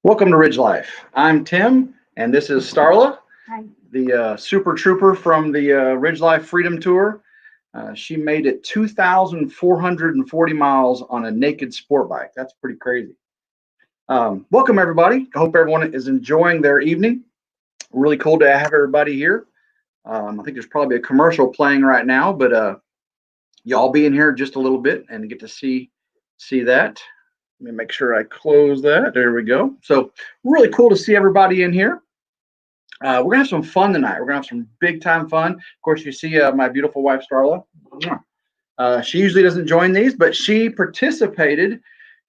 Welcome to Ridge Life. I'm Tim, and this is Starla, Hi. the super trooper from the Ridge Life Freedom Tour. She made it 2,440 miles on a naked sport bike. That's pretty crazy. Welcome, everybody. I hope everyone is enjoying their evening. Really cool to have everybody here. I think there's probably a commercial playing right now, but y'all be in here just a little bit and get to see that. Let me make sure I close that. There we go. So really cool to see everybody in here. We're gonna have some fun tonight. We're gonna have some big time fun. Of course, you see my beautiful wife Starla. She usually doesn't join these, but she participated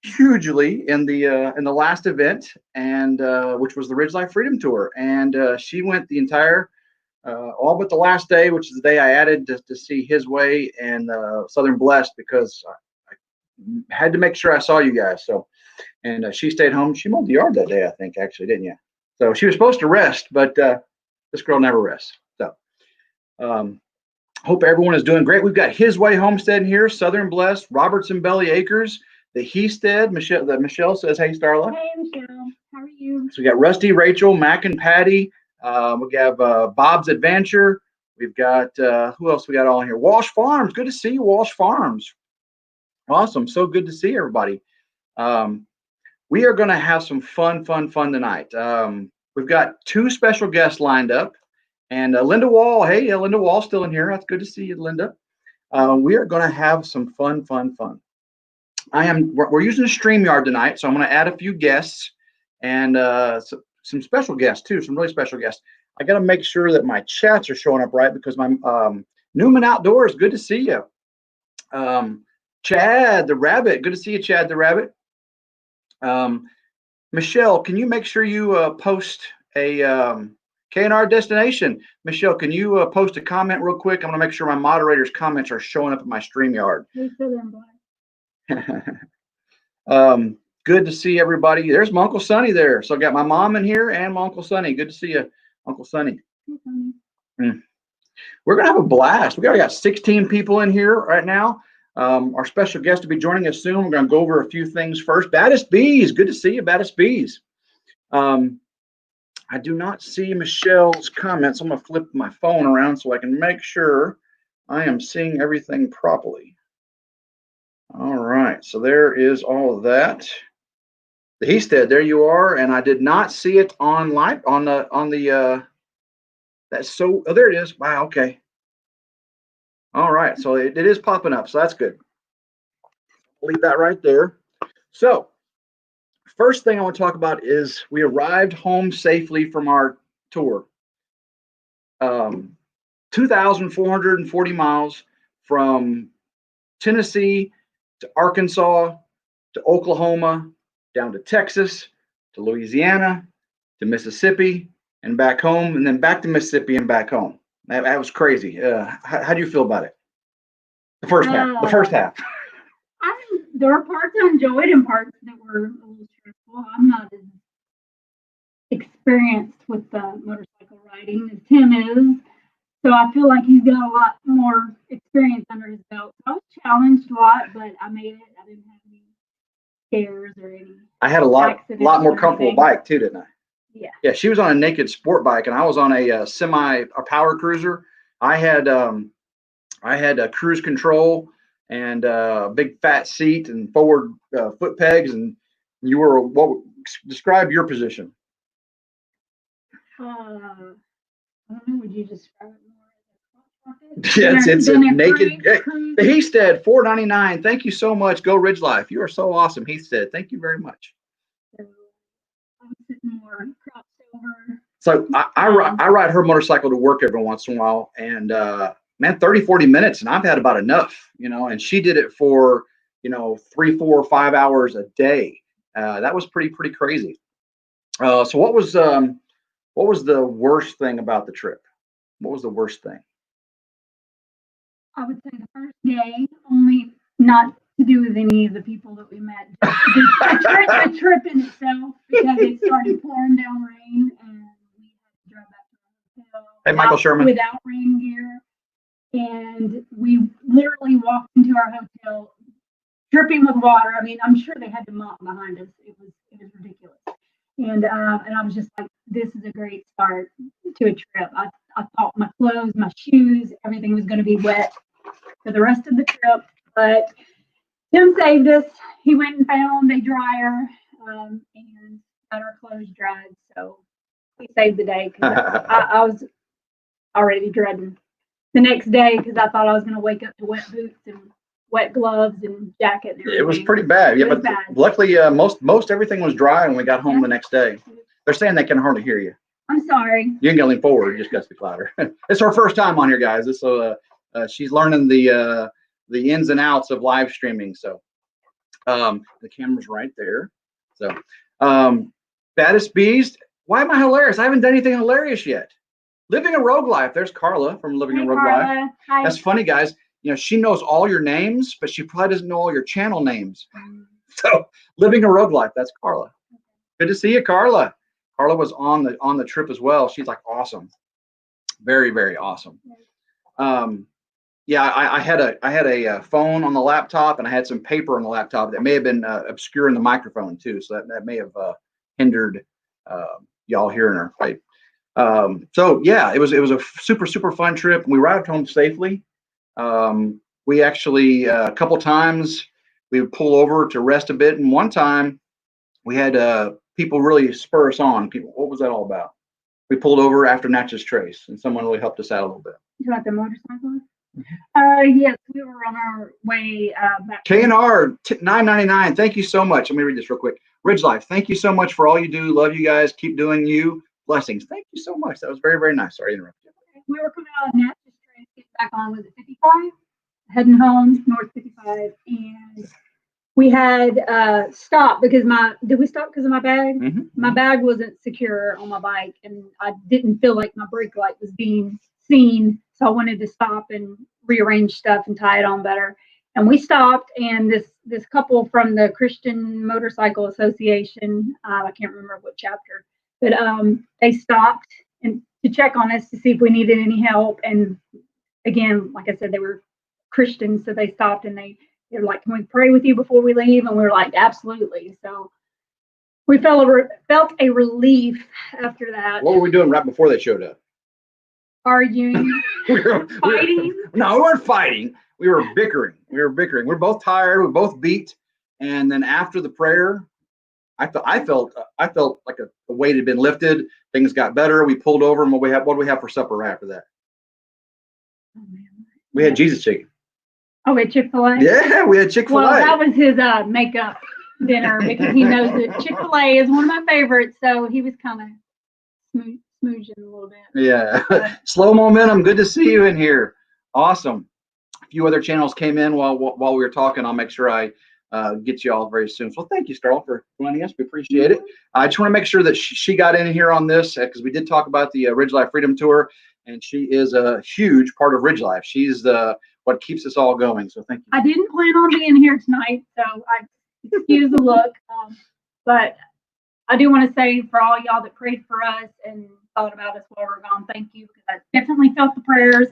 hugely in the last event, and which was the Ridge Life Freedom Tour. And she went the entire, all but the last day, which is the day I added to see His Way and Southern Blessed, because I had to make sure I saw you guys. So, and she stayed home. She mowed the yard that day, I think, actually, didn't you? So she was supposed to rest, but this girl never rests. So um, hope everyone is doing great. We've got His Way Homestead in here, Southern Blessed, Robertson Belly Acres, the Heastead. Michelle says, "Hey, Starla." Hey, Michelle. How are you? So we got Rusty, Rachel, Mac, and Patty. We have Bob's Adventure. We've got who else we got all in here? Walsh Farms. Good to see you, Walsh Farms. Awesome. So good to see everybody. Um, we are going to have some fun tonight. We've got two special guests lined up, and Linda Wall. Hey, Linda Wall, still in here. That's good to see you, Linda. We are going to have some fun. We're using a StreamYard tonight, so I'm going to add a few guests and some special guests too, some really special guests. I got to make sure that my chats are showing up right, because my Newman Outdoors. Good to see you, Chad the Rabbit. Good to see you, Chad the Rabbit. Um, Michelle, can you make sure you post a K&R destination? Michelle, can you post a comment real quick? I'm going to make sure my moderators' comments are showing up in my StreamYard. Hey, Southern Black. Good to see everybody. There's my Uncle Sonny there. So I got my mom in here and my Uncle Sonny. Good to see you, Uncle Sonny. Mm. We're going to have a blast. We already got 16 people in here right now. Our special guest will be joining us soon. We're going to go over a few things first. Baddest Bees. Good to see you, Baddest Bees. I do not see Michelle's comments. I'm going to flip my phone around so I can make sure I am seeing everything properly. All right, so there is all of that. The Heastead, there you are, and I did not see it on the that's so, oh, there it is. Wow, okay. All right, so it is popping up, so that's good. Leave that right there. So first thing I want to talk about is we arrived home safely from our tour. 2,440 miles from Tennessee to Arkansas to Oklahoma, down to Texas, to Louisiana, to Mississippi, and back home, and then back to Mississippi and back home. That was crazy. How do you feel about it? The first half. The first half. There were parts I enjoyed and parts that were a little stressful. I'm not as experienced with the motorcycle riding as Tim is, so I feel like he's got a lot more experience under his belt. I was challenged a lot, but I made it. I didn't have any scares or any. I had a lot more comfortable bike too, didn't I? Yeah. Yeah, she was on a naked sport bike, and I was on a power cruiser. I had a cruise control and a big fat seat and forward foot pegs, and you were describe your position? I don't know. Would you describe it more? Yes, it's a naked. The Heastead, $4.99. Thank you so much. Go Ridge Life. You are so awesome, Heastead. Thank you very much. So I'm sitting more crossed over. So I ride her motorcycle to work every once in a while, and man, 30, 40 minutes, and I've had about enough, and she did it for, 3, 4, 5 hours a day. That was pretty crazy. So what was the worst thing about the trip? What was the worst thing? I would say the first day, only not to do with any of the people that we met. The trip in itself, because it started pouring down rain, and we had to drive back to the hotel. Hey, Michael Sherman. Without rain gear. And we literally walked into our hotel dripping with water. I mean, I'm sure they had to mop behind us. It was ridiculous. And I was just like, this is a great start to a trip. I thought my clothes, my shoes, everything was going to be wet for the rest of the trip. But Tim saved us. He went and found a dryer and got our clothes dried. So we saved the day because I was already dreading the next day because I thought I was going to wake up to wet boots and wet gloves and jacket and everything. It was pretty bad. Yeah, It was but bad. luckily, most everything was dry when we got home the next day. They're saying they can hardly hear you. I'm sorry. You can lean forward. You just got to speak louder. It's her first time on here, guys. So she's learning the ins and outs of live streaming. So the camera's right there. So baddest beast. Why am I hilarious? I haven't done anything hilarious yet. Living a Rogue Life. There's Carla from Living a Rogue Life. Hi. That's funny, guys. You know, she knows all your names, but she probably doesn't know all your channel names. So Living a Rogue Life. That's Carla. Good to see you, Carla. Carla was on the trip as well. She's like awesome, very, very awesome. Yeah, I had a phone on the laptop and I had some paper on the laptop that may have been obscuring the microphone too, so that may have hindered y'all hearing her fight. So yeah, it was a super fun trip. We arrived home safely. We actually a couple times we would pull over to rest a bit, and one time we had people really spur us on. People, what was that all about? We pulled over after Natchez Trace, and someone really helped us out a little bit. You got the motorcycle? Yes, we were on our way back. K&R $9.99. Thank you so much. Let me read this real quick. RidgeLife, thank you so much for all you do. Love you guys. Keep doing you. Blessings. Thank you so much. That was very, very nice. Sorry to interrupt you. We were coming out of Natchez Trace, get back on, was it 55? Heading home, north 55, and we had stopped because did we stop because of my bag? Mm-hmm. My bag wasn't secure on my bike, and I didn't feel like my brake light was being seen, so I wanted to stop and rearrange stuff and tie it on better. And we stopped, and this couple from the Christian Motorcycle Association, I can't remember what chapter, but they stopped and to check on us to see if we needed any help. And again, like I said, they were Christians, so they stopped and they were like, "Can we pray with you before we leave?" And we were like, "Absolutely." So we felt a relief after that. What were we doing right before they showed up? Arguing, fighting. No, we weren't fighting. We were bickering. We're both tired. We were both beat. And then after the prayer, I felt like a weight had been lifted. Things got better. We pulled over, and what do we have for supper after that? Oh, man. We had Jesus chicken. Oh, at Chick-fil-A? Yeah, we had Chick-fil-A. Well, that was his makeup dinner because he knows that Chick-fil-A is one of my favorites, so he was kind of smoozing a little bit. Yeah. Slow momentum. Good to see you in here. Awesome. A few other channels came in while we were talking. I'll make sure I get you all very soon. So thank you, Starla, for joining us. We appreciate it. I just want to make sure that she got in here on this because we did talk about the RidgeLife Freedom Tour, and she is a huge part of RidgeLife. She's what keeps us all going. So thank you. I didn't plan on being here tonight, so I excuse the look. But I do want to say for all y'all that prayed for us and thought about us while we're gone, thank you, because I definitely felt the prayers.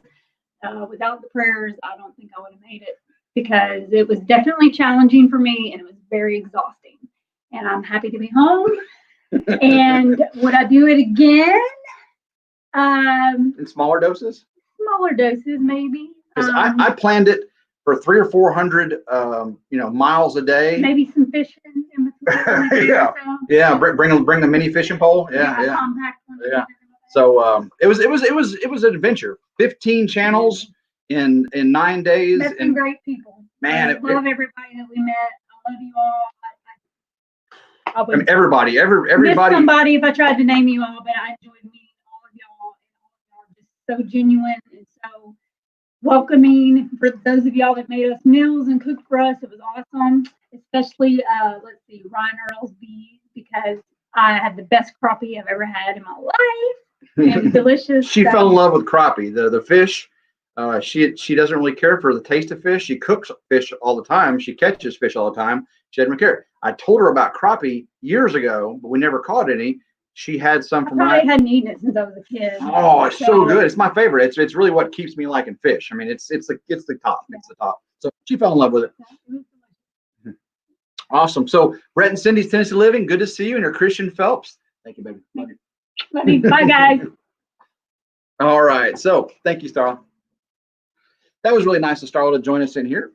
Without the prayers, I don't think I would have made it because it was definitely challenging for me and it was very exhausting. And I'm happy to be home. And would I do it again? In smaller doses? Smaller doses, maybe. Because I planned it for 300 or 400, miles a day. Maybe some fishing in between. Yeah. Bring the mini fishing pole. Yeah. Yeah. So it was an adventure. 15 channels in 9 days. Met some great people. Man, I love everybody that we met. I love you all. I would everybody. miss somebody if I tried to name you all, but I enjoyed meeting all of y'all. All of y'all are just so genuine and so welcoming. For those of y'all that made us meals and cooked for us, it was awesome. Especially, Ryan Earl's beef, because I had the best crappie I've ever had in my life. It was delicious. She fell in love with crappie, the fish. She doesn't really care for the taste of fish. She cooks fish all the time. She catches fish all the time. She doesn't care. I told her about crappie years ago, but we never caught any. She had some from I hadn't eaten it since I was a kid. Oh, it's so good. It's my favorite. It's really what keeps me liking fish. I mean, it's the top. It's the top. So she fell in love with it. Awesome. So Brett and Cindy's Tennessee Living, good to see you. And your Christian Phelps. Thank you, baby. Love you. Love you. Bye, guys. All right. So thank you, Starla. That was really nice of Starla to join us in here.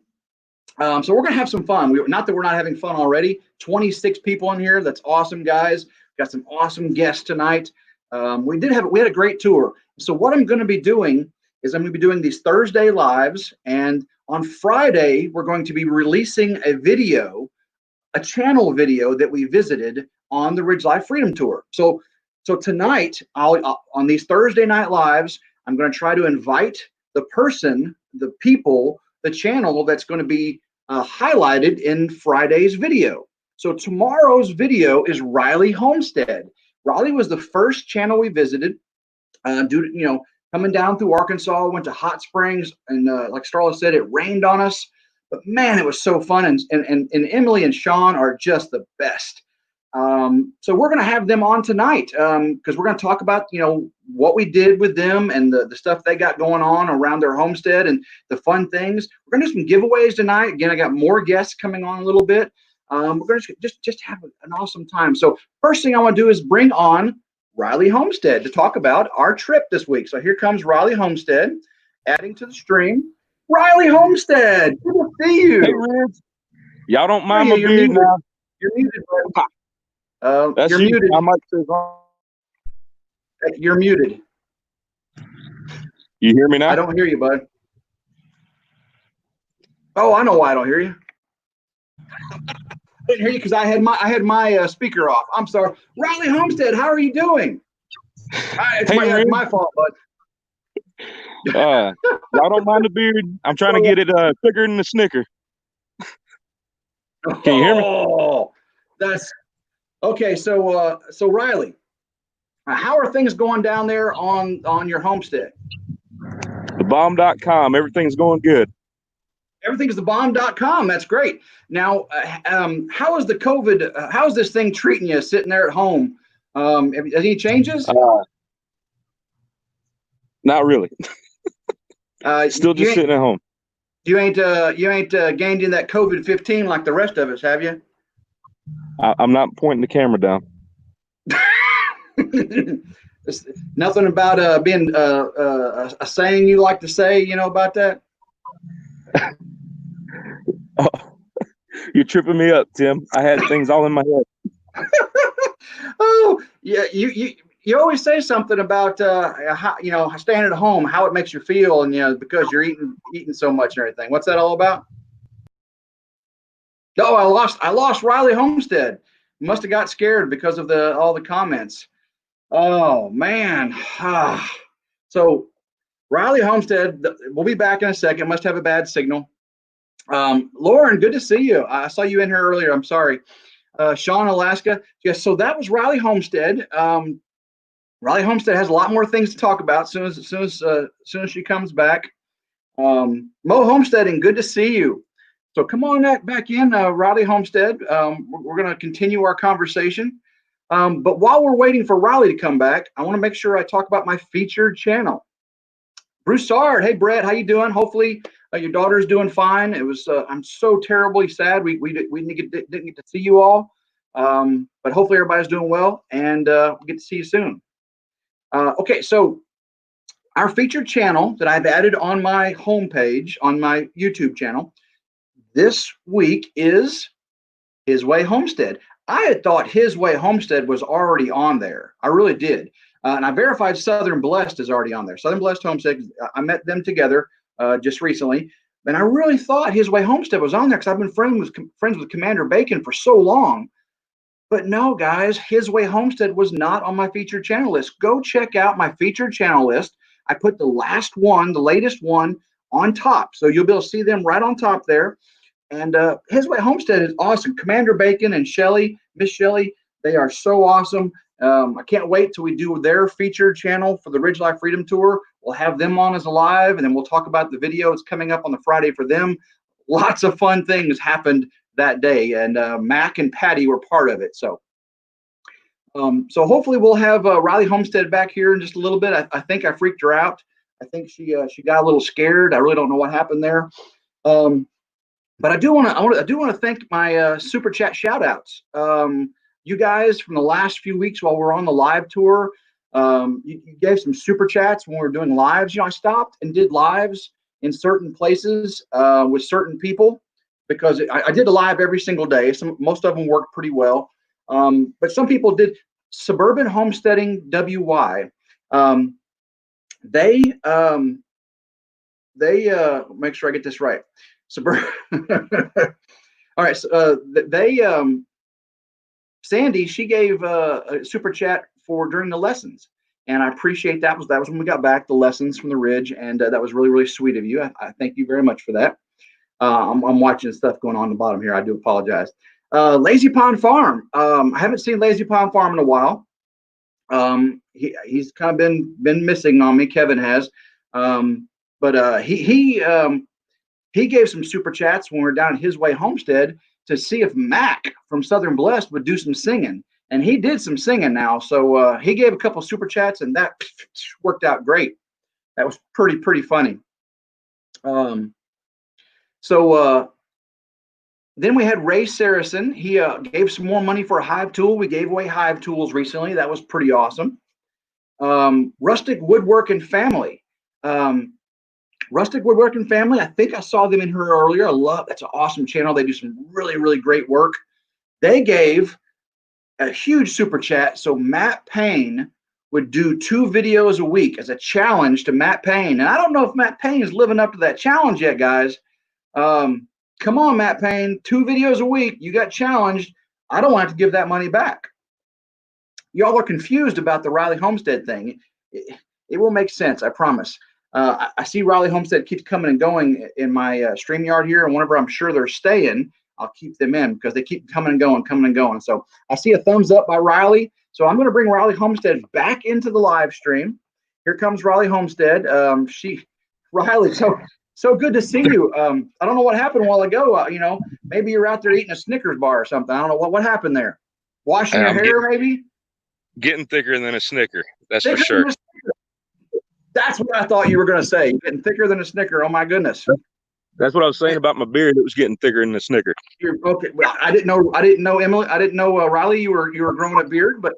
So we're going to have some fun. Not that we're not having fun already. 26 people in here. That's awesome, guys. Got some awesome guests tonight. We had a great tour. So what I'm going to be doing is I'm going to be doing these Thursday lives, and on Friday we're going to be releasing a channel video that we visited on the RidgeLife Freedom Tour. So tonight, on these Thursday night lives, I'm going to try to invite the people, the channel that's going to be highlighted in Friday's video. So tomorrow's video is Raleigh Homestead. Raleigh was the first channel we visited. Coming down through Arkansas, went to Hot Springs, and like Starla said, it rained on us. But man, it was so fun, and Emily and Sean are just the best. So we're going to have them on tonight because we're going to talk about what we did with them and the stuff they got going on around their homestead and the fun things. We're going to do some giveaways tonight. Again, I got more guests coming on a little bit. We're going to just have an awesome time. So first thing I want to do is bring on Raleigh Homestead to talk about our trip this week. So here comes Raleigh Homestead adding to the stream. Riley Homestead, good to see you. Hey, Ridge. Y'all don't mind my beard now? You're muted, bud. You're muted. You're muted. You hear me now? I don't hear you, bud. Oh, I know why I don't hear you. I didn't hear you because I had my speaker off. I'm sorry. Riley Homestead, how are you doing? It's my fault, bud. Y'all don't mind the beard? I'm trying to get it quicker than the Snicker. Can you hear me? Oh, that's okay. So Riley, how are things going down there on your homestead? Thebomb.com. Everything's going good. Everything's thebomb.com. That's great. Now, how is the COVID? How's this thing treating you sitting there at home? Any changes? Not really. Still just sitting at home. You ain't gained in that COVID-15 like the rest of us, have you? I'm not pointing the camera down. Nothing about being a saying you like to say, about that? Oh, you're tripping me up, Tim. I had things all in my head. Oh, yeah, you always say something about how staying at home, how it makes you feel, and because you're eating so much and everything. What's that all about? Oh, I lost Riley Homestead. Must have got scared because of all the comments. Oh man. So Riley Homestead, we'll be back in a second. Must have a bad signal. Lauren, good to see you. I saw you in here earlier. I'm sorry. Sean, Alaska. Yes. So that was Riley Homestead. Raleigh Homestead has a lot more things to talk about as soon as she comes back. Mo Homesteading, good to see you. So come on back in, Raleigh Homestead. We're going to continue our conversation. But while we're waiting for Raleigh to come back, I want to make sure I talk about my featured channel. Broussard, hey Brett, how you doing? Hopefully your daughter's doing fine. It was I'm so terribly sad we didn't get to see you all, but hopefully everybody's doing well, and we'll get to see you soon. Okay, so our featured channel that I've added on my homepage, on my YouTube channel, this week is His Way Homestead. I had thought His Way Homestead was already on there. I really did. And I verified Southern Blessed is already on there. Southern Blessed Homestead, I met them together just recently. And I really thought His Way Homestead was on there because I've been friends with Commander Bacon for so long. But no, guys, His Way Homestead was not on my featured channel list. Go check out my featured channel list. I put the latest one on top. So you'll be able to see them right on top there. And His Way Homestead is awesome. Commander Bacon and Miss Shelly, they are so awesome. I can't wait till we do their featured channel for the RidgeLife Freedom Tour. We'll have them on as a live, and then we'll talk about the video that's coming up on the Friday for them. Lots of fun things happened that day, and Mac and Patty were part of it. So hopefully we'll have Riley Homestead back here in just a little bit. I think I freaked her out. I think she got a little scared. I really don't know what happened there. But I do want to thank my super chat shout outs. You guys from the last few weeks while we're on the live tour, you gave some super chats when we were doing lives. You know, I stopped and did lives in certain places with certain people because I did a live every single day. Most of them worked pretty well, but some people did. Suburban Homesteading WY. They make sure I get this right. Suburban. All right, so Sandy, she gave a super chat for during the lessons, and I appreciate that. That was when we got back the lessons from the Ridge, and that was really really sweet of you. I thank you very much for that. I'm watching stuff going on in the bottom here. I do apologize. Lazy Pond Farm. I haven't seen Lazy Pond Farm in a while. He's kind of been missing on me. Kevin has, but he gave some super chats when we were down at His Way Homestead to see if Mac from Southern Blessed would do some singing. And he did some singing now. So he gave a couple super chats, and that worked out great. That was pretty funny. So then we had Ray Saracen. He gave some more money for a hive tool. We gave away hive tools recently. That was pretty awesome. Rustic Woodworking Family. Rustic Woodworking Family, I think I saw them in here earlier. That's an awesome channel. They do some really, really great work. They gave a huge super chat so Matt Payne would do 2 videos a week as a challenge to Matt Payne. And I don't know if Matt Payne is living up to that challenge yet, guys. Come on, Matt Payne, 2 videos a week. You got challenged. I don't want to give that money back. Y'all are confused about the Raleigh Homestead thing. It will make sense, I promise. I see Raleigh Homestead keeps coming and going in my StreamYard here, and whenever I'm sure they're staying, I'll keep them in because they keep coming and going. So I see a thumbs up by Riley. So I'm going to bring Raleigh Homestead back into the live stream. Here comes Raleigh Homestead. Riley, so good to see you. I don't know what happened a while ago. Maybe you're out there eating a Snickers bar or something. I don't know what happened there. Washing your hair, maybe? Getting thicker than a Snicker. That's thicker for sure. That's what I thought you were going to say. Getting thicker than a Snicker. Oh my goodness. That's what I was saying about my beard. It was getting thicker than a Snicker. Okay. Well, I didn't know Emily. I didn't know Riley. You were growing a beard, but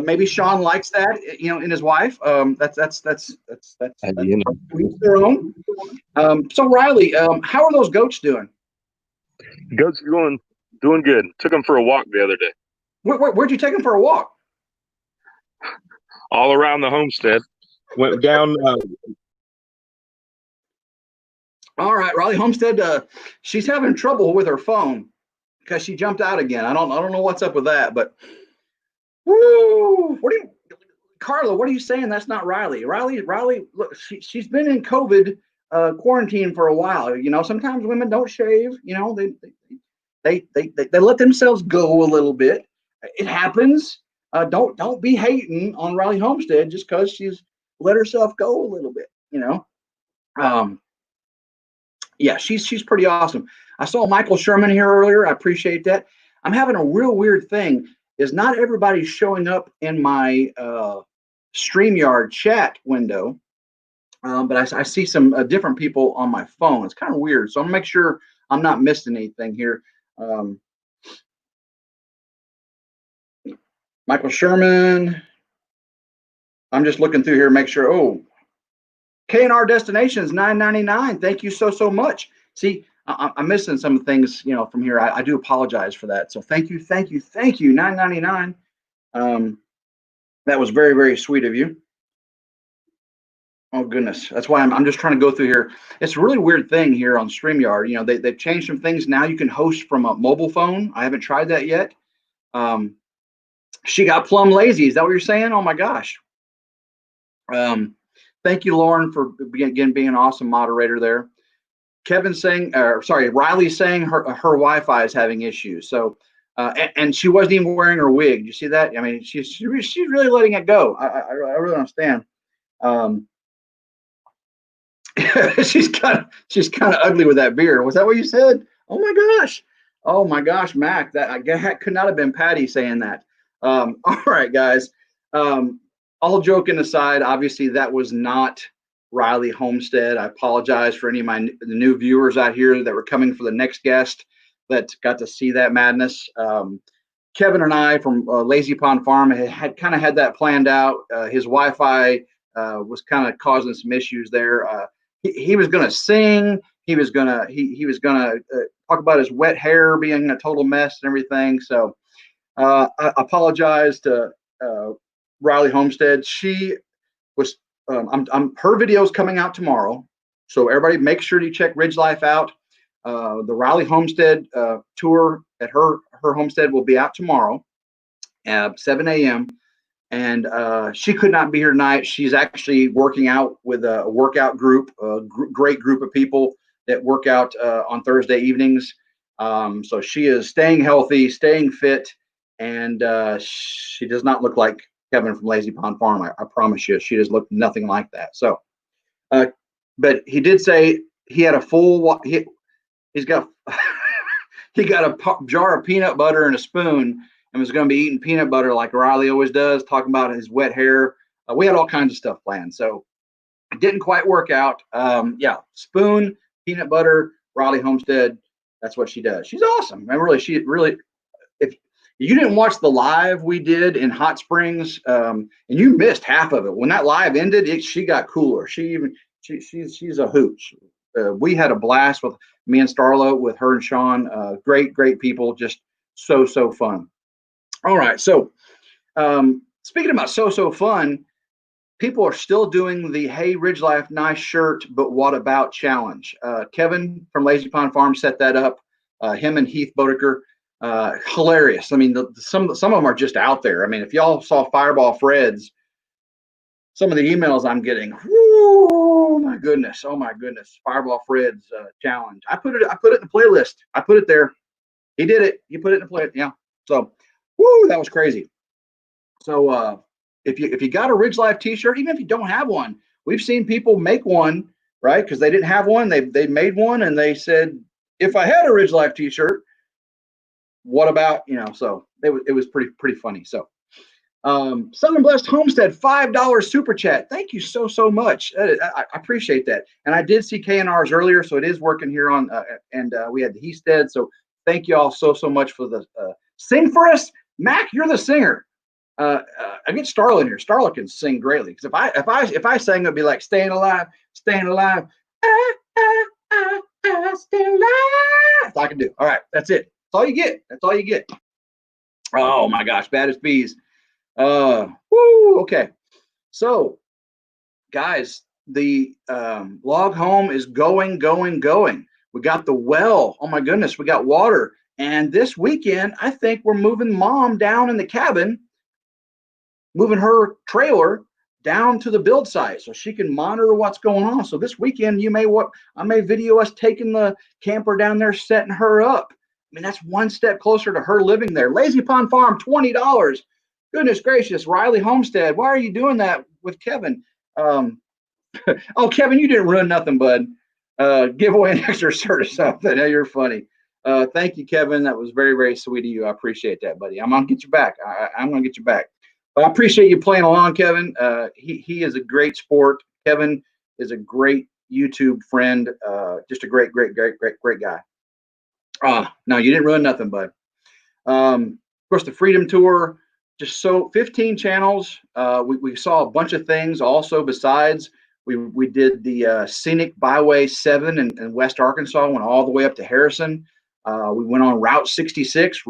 maybe Sean likes that. In his wife. That's each their own. So Riley, how are those goats doing? Goats are doing good. Took them for a walk the other day. Where'd you take them for a walk? All around the homestead. Went down. All right, Raleigh Homestead. She's having trouble with her phone because she jumped out again. I don't know what's up with that, but woo! Carla? What are you saying? That's not Riley. Riley. Look, she's been in COVID quarantine for a while. Sometimes women don't shave. They let themselves go a little bit. It happens. Don't be hating on Raleigh Homestead just because she's let herself go a little bit. Yeah, she's pretty awesome. I saw Michael Sherman here earlier. I appreciate that. I'm having a real weird thing. Is not everybody's showing up in my StreamYard chat window, but I see some different people on my phone. It's kind of weird. So I'm gonna make sure I'm not missing anything here. Michael Sherman. I'm just looking through here, make sure. Oh, K&R Destinations $9.99. Thank you so much. See, I'm missing some things, from here. I do apologize for that. So thank you. $9.99. That was very, very sweet of you. Oh goodness, that's why I'm just trying to go through here. It's a really weird thing here on StreamYard. They've changed some things. Now you can host from a mobile phone. I haven't tried that yet. She got plumb lazy. Is that what you're saying? Oh my gosh. Thank you, Lauren, for being an awesome moderator there. Riley's saying her Wi-Fi is having issues. So, and she wasn't even wearing her wig. You see that? I mean, she's really letting it go. I really understand. She's kind of ugly with that beard. Was that what you said? Oh my gosh, Mac. That could not have been Patty saying that. All right, guys. All joking aside, obviously that was not Raleigh Homestead. I apologize for any of the new viewers out here that were coming for the next guest that got to see that madness. Kevin and I from Lazy Pond Farm had kind of had that planned out. His Wi-Fi was kind of causing some issues there. He was going to sing. He was going to talk about his wet hair being a total mess and everything. So I apologize to Raleigh Homestead. She was. Her video is coming out tomorrow, so everybody make sure to check RidgeLife out. The Raleigh Homestead tour at her homestead will be out tomorrow at 7 a.m. And she could not be here tonight. She's actually working out with a workout group, great group of people that work out on Thursday evenings. So she is staying healthy, staying fit, and she does not look like Kevin from Lazy Pond Farm. I promise you, she does look nothing like that. So, but he did say he had a full. He's got he got a jar of peanut butter and a spoon, and was going to be eating peanut butter like Riley always does, talking about his wet hair. We had all kinds of stuff planned, so it didn't quite work out. Yeah, spoon, peanut butter, Raleigh Homestead. That's what she does. She's awesome. And really, if you didn't watch the live we did in Hot Springs, and you missed half of it, when that live ended, she got cooler. She's a hoot. We had a blast with me and Starla, with her and Sean. Great people, just so fun. All right, so speaking about so fun, people are still doing the Hey RidgeLife nice shirt, but what about challenge? Kevin from Lazy Pond Farm set that up. Him and Heath Bodeker. Hilarious. I mean, some of them are just out there. I mean, if y'all saw Fireball Fred's, some of the emails I'm getting, oh my goodness, Fireball Fred's challenge. I put it in the playlist. I put it there. He did it. You put it in the play. Yeah. So, that was crazy. So if you got a RidgeLife T-shirt, even if you don't have one, we've seen people make one, right? Because they didn't have one, they made one, and they said, if I had a RidgeLife T-shirt, what about, so it was pretty funny. So Southern Blessed Homestead, $5 super chat. Thank you so much. I appreciate that. And I did see KNRs earlier, so it is working here on and we had the Heasted. So thank you all so much for the sing for us. Mac, you're the singer. I get Starla in here. Starla can sing greatly. Because if I sang, it'd be like staying alive, stay alive. That's all I can do. All right, that's it. That's all you get. That's all you get. Oh my gosh, bad as bees. Okay. So, guys, the log home is going. We got the well. Oh my goodness, we got water. And this weekend, I think we're moving Mom down in the cabin, moving her trailer down to the build site so she can monitor what's going on. So this weekend, I may video us taking the camper down there, setting her up. I mean, that's one step closer to her living there. Lazy Pond Farm, $20. Goodness gracious, Raleigh Homestead. Why are you doing that with Kevin? Oh, Kevin, you didn't ruin nothing, bud. Give away an extra shirt or something. You're funny. Thank you, Kevin. That was very sweet of you. I appreciate that, buddy. I'm gonna get you back. I'm gonna get you back. But I appreciate you playing along, Kevin. He is a great sport. Kevin is a great YouTube friend. Just a great guy. No, you didn't ruin nothing, bud. Of course, the Freedom Tour. Just 15 channels. We saw a bunch of things also besides. We did the Scenic Byway 7 in West Arkansas, went all the way up to Harrison. We went on Route 66,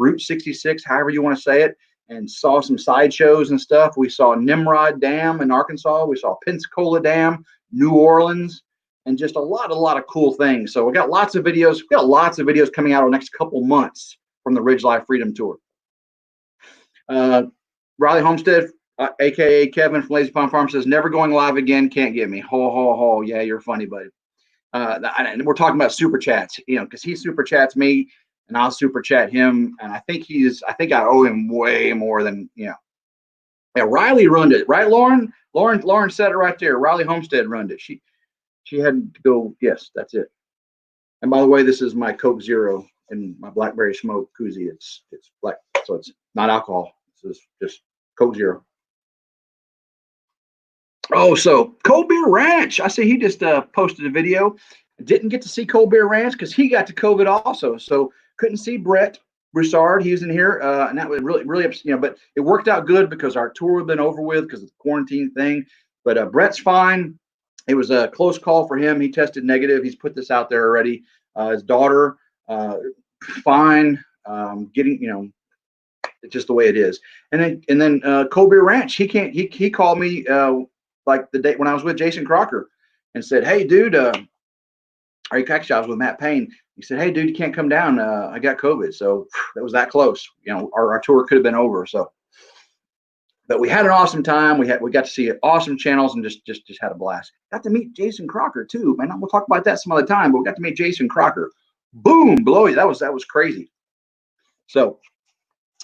however you want to say it, and saw some sideshows and stuff. We saw Nimrod Dam in Arkansas. We saw Pensacola Dam, New Orleans, and just a lot of cool things. So we got lots of videos. We got lots of videos coming out over the next couple months from the RidgeLife Freedom Tour. Raleigh Homestead, aka Kevin from Lazy Pond Farm, says never going live again. Can't get me. Ho. Yeah, you're funny, buddy. And we're talking about super chats, because he super chats me and I'll super chat him. And I think I owe him way more than, Yeah, Riley ruined it, right, Lauren? Lauren said it right there. Raleigh Homestead ruined it. She had to go. Yes, that's it. And by the way, this is my Coke Zero and my blackberry smoke koozie. It's black, so it's not alcohol. This is just Coke Zero. Oh, so Cold Beer Ranch. I see he just posted a video. Didn't get to see Cold Beer Ranch because he got to COVID also. So couldn't see Brett Broussard. He was in here, and that was really, but it worked out good because our tour had been over with because of the quarantine thing. But Brett's fine. It was a close call for him. He tested negative. He's put this out there already. His daughter, fine. Getting, it's just the way it is. And then Cold Beer Ranch. He called me like the day when I was with Jason Crocker and said, "Hey, dude, actually I was with Matt Payne. He said, "Hey, dude, you can't come down. I got COVID." So that was that close. Our tour could have been over. So, but we had an awesome time. We got to see awesome channels and just had a blast. Got to meet Jason Crocker too, man. We'll talk about that some other time. But we got to meet Jason Crocker. Boom, blowy. That was crazy. So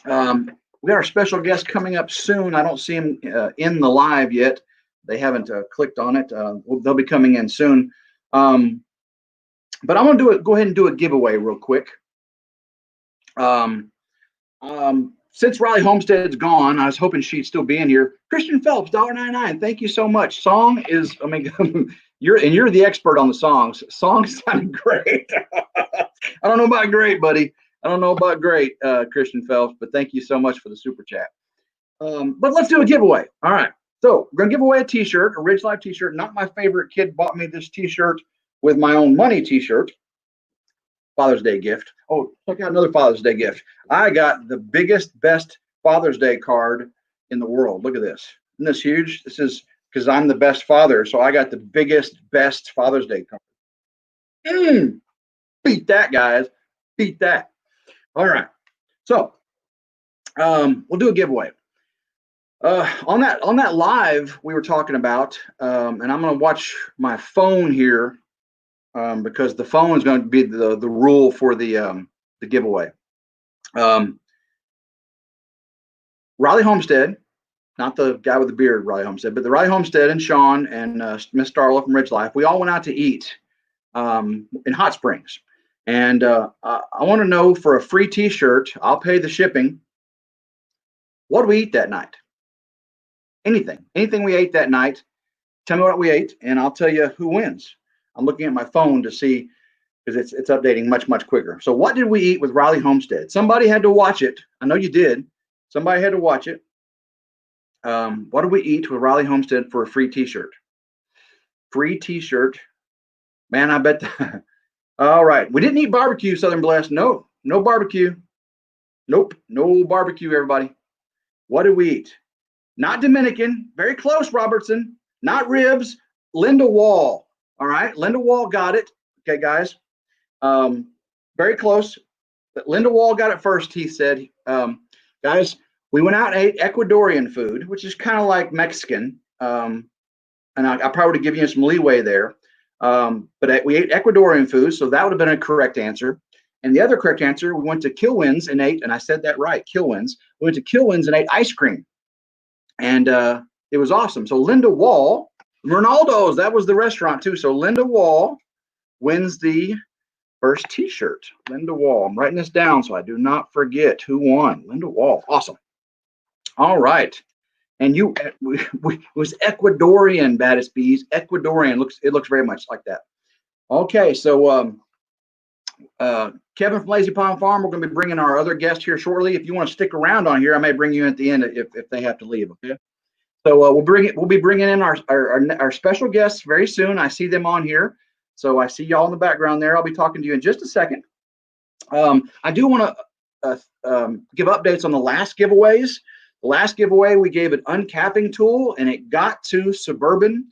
we got our special guest coming up soon. I don't see him in the live yet. They haven't clicked on it. They'll be coming in soon. But I'm gonna go ahead and do a giveaway real quick. Since Raleigh Homestead's gone, I was hoping she'd still be in here. Christian Phelps, $1.99. Thank you so much. Song is, I mean, you're the expert on the songs. Songs sound great. I don't know about great, buddy. I don't know about great, Christian Phelps, but thank you so much for the super chat. But let's do a giveaway. All right. So we're gonna give away a T-shirt, a RidgeLife T-shirt. Not my favorite kid bought me this T-shirt with my own money T-shirt. Father's Day gift. Oh, check out another Father's Day gift. I got the biggest, best Father's Day card in the world. Look at this. Isn't this huge? This is because I'm the best father, so I got the biggest, best Father's Day card. Beat that, guys. Beat that. All right. So we'll do a giveaway. On that live we were talking about, and I'm going to watch my phone here because the phone is going to be the rule for the giveaway. Raleigh Homestead, not the guy with the beard, Raleigh Homestead, but the Raleigh Homestead and Sean and Miss Starla from RidgeLife, we all went out to eat in Hot Springs. And I want to know, for a free T-shirt, I'll pay the shipping. What did we eat that night? Anything we ate that night. Tell me what we ate, and I'll tell you who wins. I'm looking at my phone to see, because it's updating much quicker. So what did we eat with Raleigh Homestead? Somebody had to watch it. I know you did. Somebody had to watch it. What did we eat with Raleigh Homestead for a free T-shirt? Free T-shirt. Man, I bet. All right. We didn't eat barbecue, Southern Blessed. No barbecue. Nope. No barbecue, everybody. What did we eat? Not Dominican. Very close, Robertson. Not ribs. Linda Wall. All right. Linda Wall got it. Okay, guys. Very close. But Linda Wall got it first, he said. Guys, we went out and ate Ecuadorian food, which is kind of like Mexican. And I probably would have given you some leeway there. But we ate Ecuadorian food, so that would have been a correct answer. And the other correct answer, we went to Kilwins and ate, and I said that right, Kilwins. We went to Kilwins and ate ice cream. And it was awesome. So Linda Wall, Ronaldo's, that was the restaurant too. So Linda Wall wins the first T-shirt. Linda Wall. I'm writing this down so I do not forget who won. Linda Wall. Awesome. All right. And it was Ecuadorian, Baddest Bees. Ecuadorian. It looks very much like that. Okay, so Kevin from Lazy Pond Farm, we're going to be bringing our other guest here shortly. If you want to stick around on here, I may bring you at the end if they have to leave. Okay. So we'll be bringing in our special guests very soon. I see them on here. So I see y'all in the background there. I'll be talking to you in just a second. I do want to give updates on the last giveaways. The last giveaway, we gave an uncapping tool, and it got to Suburban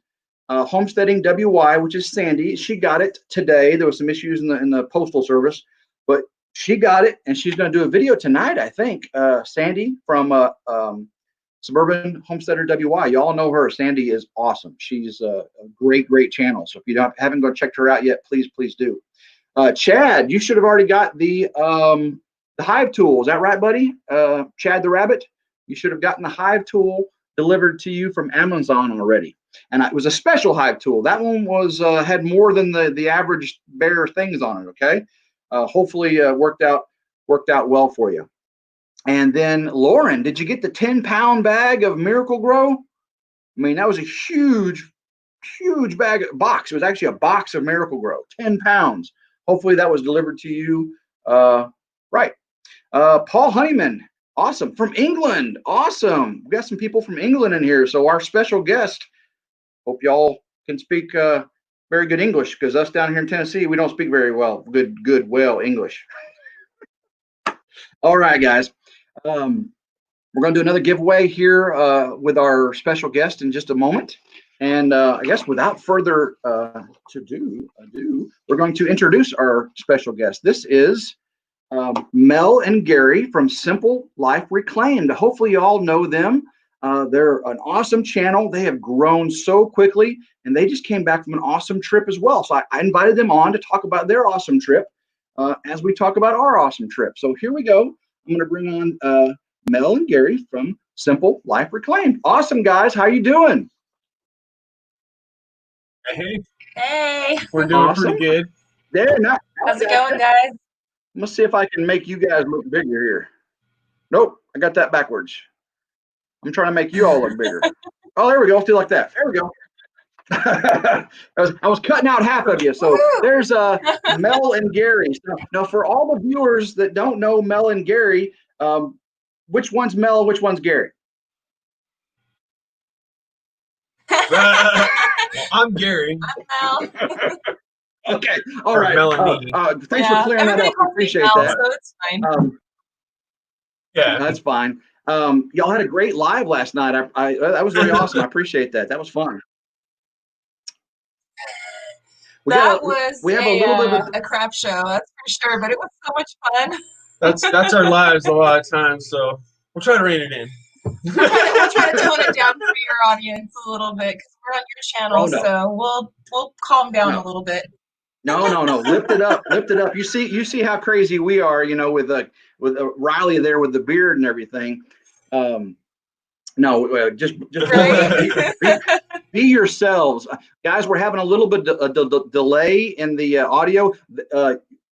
Homesteading WY, which is Sandy. She got it today. There was some issues in the postal service, but she got it, and she's going to do a video tonight, I think. Sandy from Suburban Homesteader WY. Y'all know her. Sandy is awesome. She's a great channel. So if you haven't go checked her out yet, please do. Chad, you should have already got the Hive tool. Is that right, buddy? Chad the Rabbit, you should have gotten the Hive tool delivered to you from Amazon already. And it was a special Hive tool. That one was had more than the average bare things on it. Okay, hopefully worked out well for you. And then Lauren, did you get the 10-pound bag of Miracle Grow? I mean, that was a huge box. It was actually a box of Miracle Grow, 10 pounds. Hopefully that was delivered to you right. Paul Honeyman, awesome. From England, awesome. We got some people from England in here. So our special guest, hope y'all can speak very good English, because us down here in Tennessee, we don't speak very well English. All right, guys. We're going to do another giveaway here with our special guest in just a moment. And I guess without further ado, we're going to introduce our special guest. This is Mel and Gary from Simple Life Reclaimed. Hopefully you all know them. They're an awesome channel. They have grown so quickly, and they just came back from an awesome trip as well. So I invited them on to talk about their awesome trip as we talk about our awesome trip. So here we go. I'm going to bring on Mel and Gary from Simple Life Reclaimed. Awesome, guys. How you doing? Hey. Hey. We're doing pretty good. There, now. How's it going, guys? Let's see if I can make you guys look bigger here. Nope, I got that backwards. I'm trying to make you all look bigger. Oh, there we go. Let's do like that. There we go. I was cutting out half of you. So there's Mel and Gary. So, now, for all the viewers that don't know Mel and Gary, which one's Mel, which one's Gary? I'm Gary. I'm Mel. Okay. All right. Thanks for clearing that up. I appreciate Mel, that. so it's fine. Yeah, that's fine. Y'all had a great live last night. That was really awesome. I appreciate that. That was fun. We have a little bit of a crap show, that's for sure, but it was so much fun. That's our lives a lot of times, so we'll try to rein it in. We'll try to tone it down for your audience a little bit, because we're on your channel, so we'll calm down a little bit. No. Lift it up. You see how crazy we are, with Riley there with the beard and everything. Just be yourselves, guys. We're having a little bit of delay in the audio.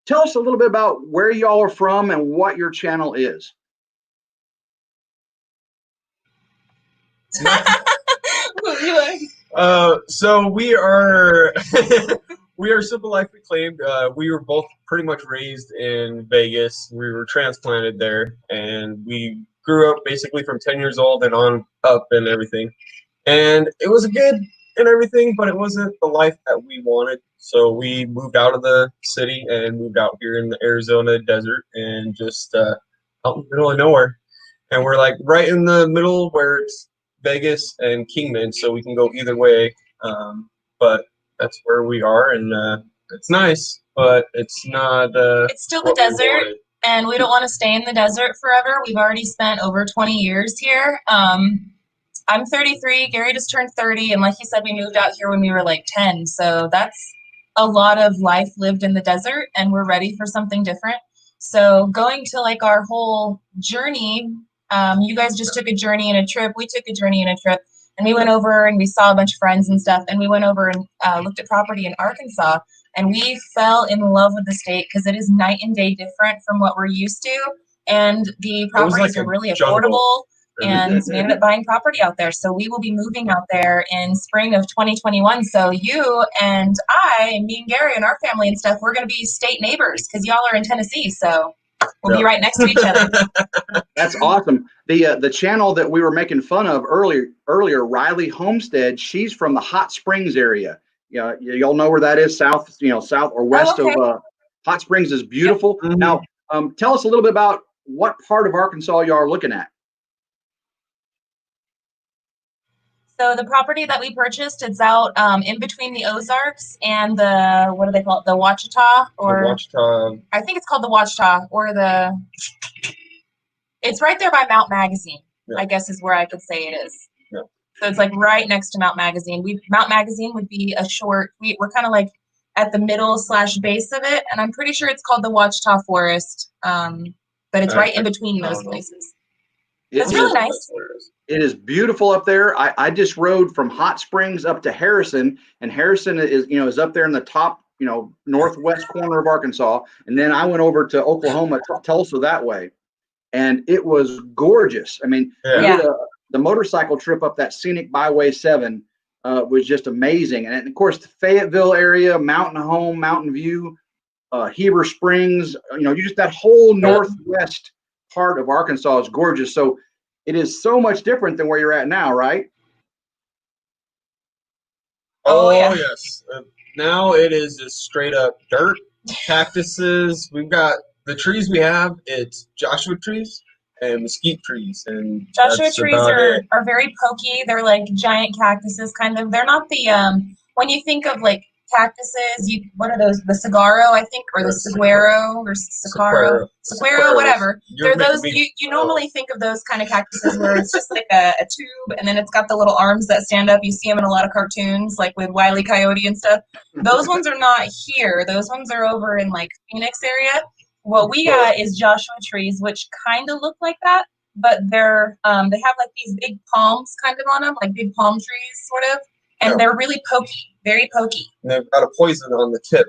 Tell us a little bit about where y'all are from and what your channel is. So we are Simple Life Reclaimed. We were both pretty much raised in Vegas. We were transplanted there, and we grew up basically from 10 years old and on up and everything. And it was good and everything, but it wasn't the life that we wanted. So we moved out of the city and moved out here in the Arizona desert and just out in the middle of nowhere. And we're like right in the middle where it's Vegas and Kingman, so we can go either way. But that's where we are, and it's nice, but it's not. It's still the desert, and we don't want to stay in the desert forever. We've already spent over 20 years here. I'm 33. Gary just turned 30, and like he said, we moved out here when we were like 10. So that's a lot of life lived in the desert, and we're ready for something different. So going to like our whole journey, you guys just took a journey and a trip. We took a journey and a trip, and we went over and we saw a bunch of friends and stuff, and we went over and looked at property in Arkansas, and we fell in love with the state because it is night and day different from what we're used to, and the properties are really affordable. And we ended up buying property out there. So we will be moving out there in spring of 2021. So you and I and me and Gary and our family and stuff, we're going to be state neighbors because y'all are in Tennessee. So we'll be right next to each other. That's awesome. The channel that we were making fun of earlier, Raleigh Homestead, she's from the Hot Springs area. Y'all know where that is, south or west of Hot Springs is beautiful. Yep. Now, tell us a little bit about what part of Arkansas you are looking at. So the property that we purchased, it's out in between the Ozarks and the, what do they call it? The Ouachita, or Ouachita. I think it's called the Ouachita, or it's right there by Mount Magazine, I guess is where I could say it is. Yeah. So it's like right next to Mount Magazine. Mount Magazine would be we're kind of like at the middle / base of it. And I'm pretty sure it's called the Ouachita Forest. But it's right in between those places. It's really nice. It is beautiful up there. I just rode from Hot Springs up to Harrison, and Harrison is up there in the top, northwest corner of Arkansas. And then I went over to Oklahoma, Tulsa that way, and it was gorgeous. I mean, the motorcycle trip up that scenic Byway 7 was just amazing. And of course, the Fayetteville area, Mountain Home, Mountain View, Heber Springs, you just that whole northwest part of Arkansas is gorgeous. So it is so much different than where you're at now, right? Oh, yeah. yes. Now it is just straight up dirt, cactuses. We've got the trees we have, it's Joshua trees and mesquite trees. And Joshua that's trees about it. are very pokey. They're like giant cactuses, kind of. They're not the when you think of like cactuses, what are those? The saguaro, I think, or the saguaro or saguaro, whatever. You're They're those making me- you normally think of those kind of cactuses where it's just like a tube, and then it's got the little arms that stand up. You see them in a lot of cartoons, like with Wile E. Coyote and stuff. Those ones are not here. Those ones are over in like Phoenix area. What we got is Joshua trees, which kind of look like that, but they're they have like these big palms kind of on them, like big palm trees, sort of, and they're really pokey, very pokey. And they've got a poison on the tip,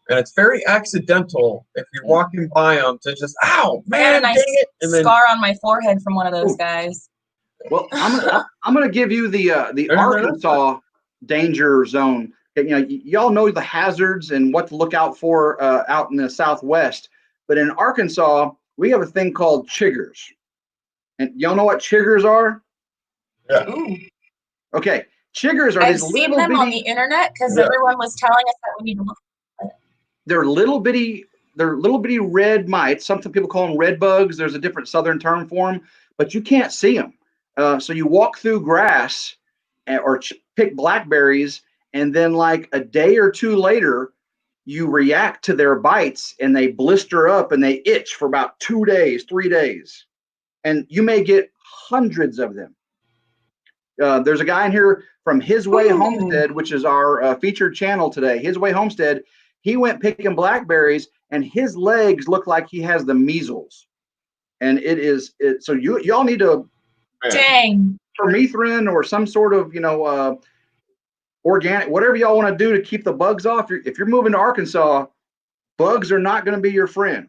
and it's very accidental if you're walking by them to just, ow, man, I had a nice dang it, and then, scar on my forehead from one of those guys. Well, I'm gonna give you the Arkansas danger zone. Y'all know the hazards and what to look out for out in the Southwest, but in Arkansas we have a thing called chiggers. And y'all know what chiggers are? Yeah. Ooh. Okay, chiggers are I've these seen little them bitty, on the internet because everyone was telling us that we need to look. they're little bitty red mites. Some people call them red bugs. There's a different southern term for them, but you can't see them. So you walk through grass or pick blackberries, and then like a day or two later, you react to their bites and they blister up and they itch for about 2 days, 3 days. And you may get hundreds of them. There's a guy in here from His Way Homestead, which is our featured channel today. His Way Homestead. He went picking blackberries, and his legs look like he has the measles. And so y'all need to Dang. permethrin or some sort of organic, whatever y'all want to do to keep the bugs off. If you're moving to Arkansas, bugs are not going to be your friend.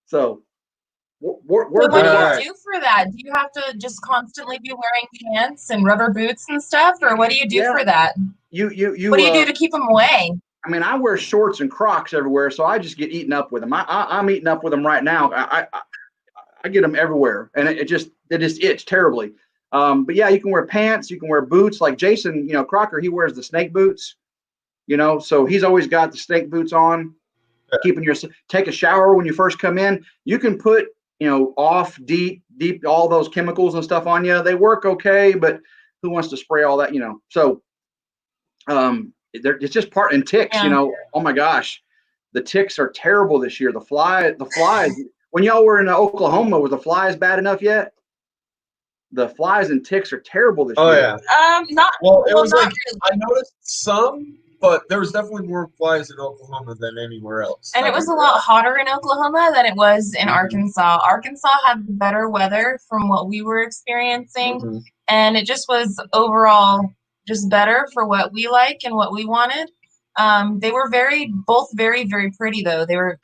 So. What do you do for that? Do you have to just constantly be wearing pants and rubber boots and stuff, or what do you do for that? You what do you do to keep them away? I mean, I wear shorts and Crocs everywhere, so I just get eaten up with them. I'm eating up with them right now. I get them everywhere, and it just itch terribly. But yeah, you can wear pants, you can wear boots. Like Jason, Crocker, he wears the snake boots. So he's always got the snake boots on. Keeping take a shower when you first come in. You can put off deep all those chemicals and stuff on you. They work okay, but who wants to spray all that? So it's just part and ticks. Oh my gosh, the ticks are terrible this year. The flies. When y'all were in Oklahoma, were the flies bad enough yet? The flies and ticks are terrible this year. Oh yeah. Not well. It was like really. I noticed some, but there was definitely more flies in Oklahoma than anywhere else. And it was a lot hotter in Oklahoma than it was in Arkansas. Arkansas had better weather from what we were experiencing, and it just was overall just better for what we like and what we wanted. They were both very, very pretty though. They were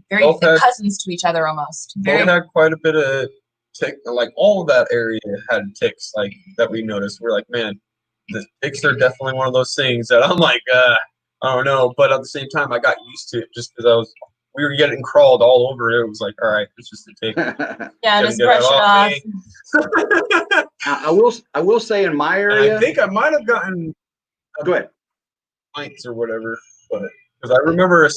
very cousins to each other almost. Both had quite a bit of tick, like all of that area had ticks like that we noticed. We're like, man, the ticks are definitely one of those things that I'm like, I don't know. But at the same time, I got used to it just because we were getting crawled all over it. It was like, all right, it's just a tick. Yeah, just brush it off. I will say in my area, I think I might have gotten go ahead mites or whatever, but because I remember a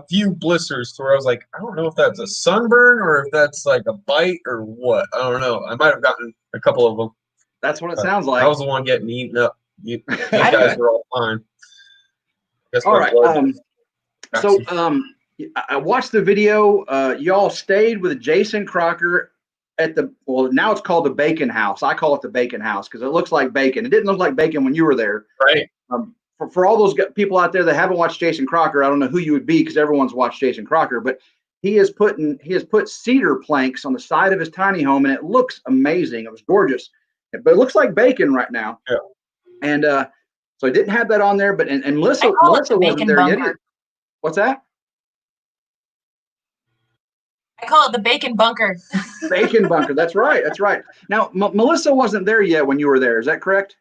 few blisters to where I was like, I don't know if that's a sunburn or if that's like a bite or what. I don't know. I might have gotten a couple of them. That's what it sounds like. I was the one getting eaten up. You guys were all fine. All right. I watched the video. Y'all stayed with Jason Crocker at now it's called the Bacon House. I call it the Bacon House because it looks like bacon. It didn't look like bacon when you were there. Right. For all those people out there that haven't watched Jason Crocker, I don't know who you would be because everyone's watched Jason Crocker, but he has put cedar planks on the side of his tiny home, and it looks amazing. It was gorgeous, but it looks like bacon right now. Yeah. And so I didn't have that on there, but and Melissa wasn't there yet. What's that? I call it the bacon bunker. Bacon bunker. That's right. That's right. Now, Melissa wasn't there yet when you were there. Is that correct?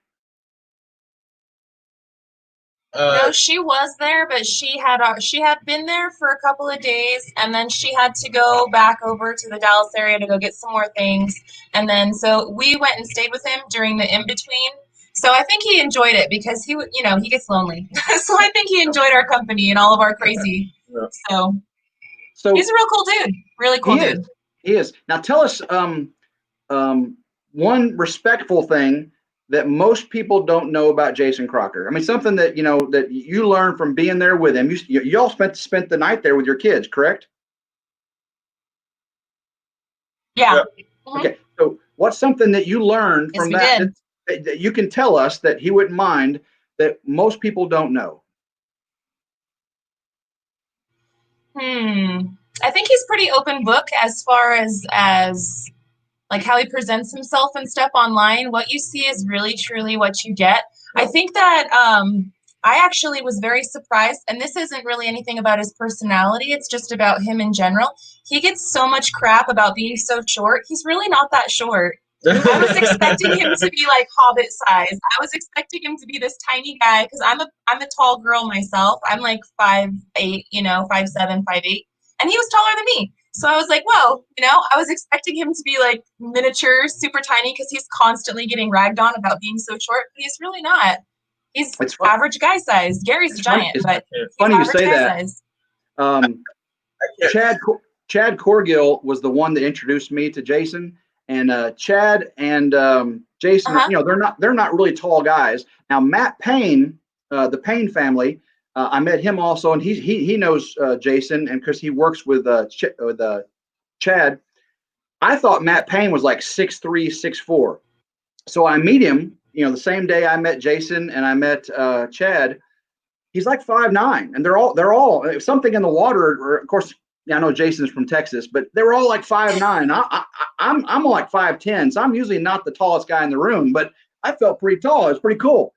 No, she was there, but she had been there for a couple of days, and then she had to go back over to the Dallas area to go get some more things, and then so we went and stayed with him during the in between. So I think he enjoyed it because he gets lonely. So I think he enjoyed our company and all of our crazy. So he's a real cool dude. Really cool dude. He is. Now tell us one respectful thing that most people don't know about Jason Crocker. I mean, something that that you learned from being there with him. You all spent the night there with your kids, correct? Yeah. Mm-hmm. Okay. So what's something that you learned from that you can tell us that he wouldn't mind that most people don't know? I think he's pretty open book as far as like how he presents himself and stuff online. What you see is really truly what you get. I think that I actually was very surprised, and this isn't really anything about his personality, it's just about him in general. He gets so much crap about being so short. He's really not that short. I was expecting him to be like Hobbit size. I was expecting him to be this tiny guy because I'm a tall girl myself. I'm like 5'8", 5'7", 5'8", and he was taller than me. So I was like, whoa, I was expecting him to be like miniature, super tiny, because he's constantly getting ragged on about being so short, but he's really not. He's average guy size. Gary's giant, but it's funny you say that. Chad Corgill was the one that introduced me to Jason, and Chad and Jason, they're not really tall guys. Now Matt Payne, the Payne family, I met him also, and he knows Jason, and because he works with Chad. I thought Matt Payne was like 6'3", 6'4". So I meet him, the same day I met Jason and I met Chad. He's like 5'9", and they're all something in the water. Or of course, I know Jason's from Texas, but they were all like 5'9". I'm like 5'10", so I'm usually not the tallest guy in the room, but I felt pretty tall. It was pretty cool.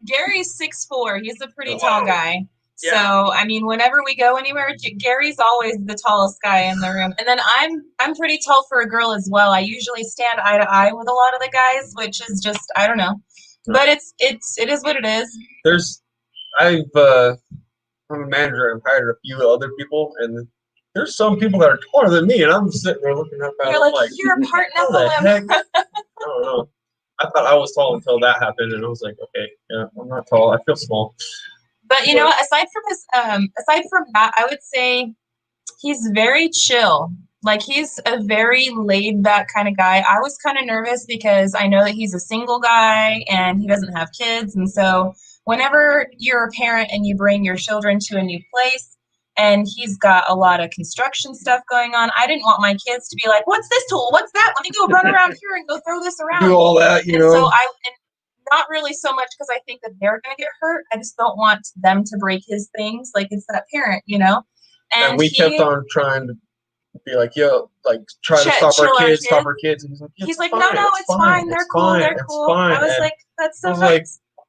Gary's 6'4". He's a pretty tall guy. Yeah. So I mean, whenever we go anywhere, Gary's always the tallest guy in the room. And then I'm pretty tall for a girl as well. I usually stand eye to eye with a lot of the guys, which is just I don't know. But it is what it is. I'm a manager. I've hired a few other people, and there's some people that are taller than me, and I'm sitting there looking up at them like, you're a part Nephilim. I don't know. I thought I was tall until that happened, and I was like, okay, yeah, I'm not tall. I feel small. But aside from that, I would say he's very chill. Like he's a very laid back kind of guy. I was kind of nervous because I know that he's a single guy and he doesn't have kids. And so whenever you're a parent and you bring your children to a new place and he's got a lot of construction stuff going on, I didn't want my kids to be like, what's this tool? What's that? Let me go run around here and go throw this around. Do all that, So not really so much because I think that they're going to get hurt. I just don't want them to break his things. Like it's that parent, And we kept on trying to be like, yo, like try to stop our kids. And he's like, no, it's fine. They're cool. They're cool. I was like, that's so nice. Like,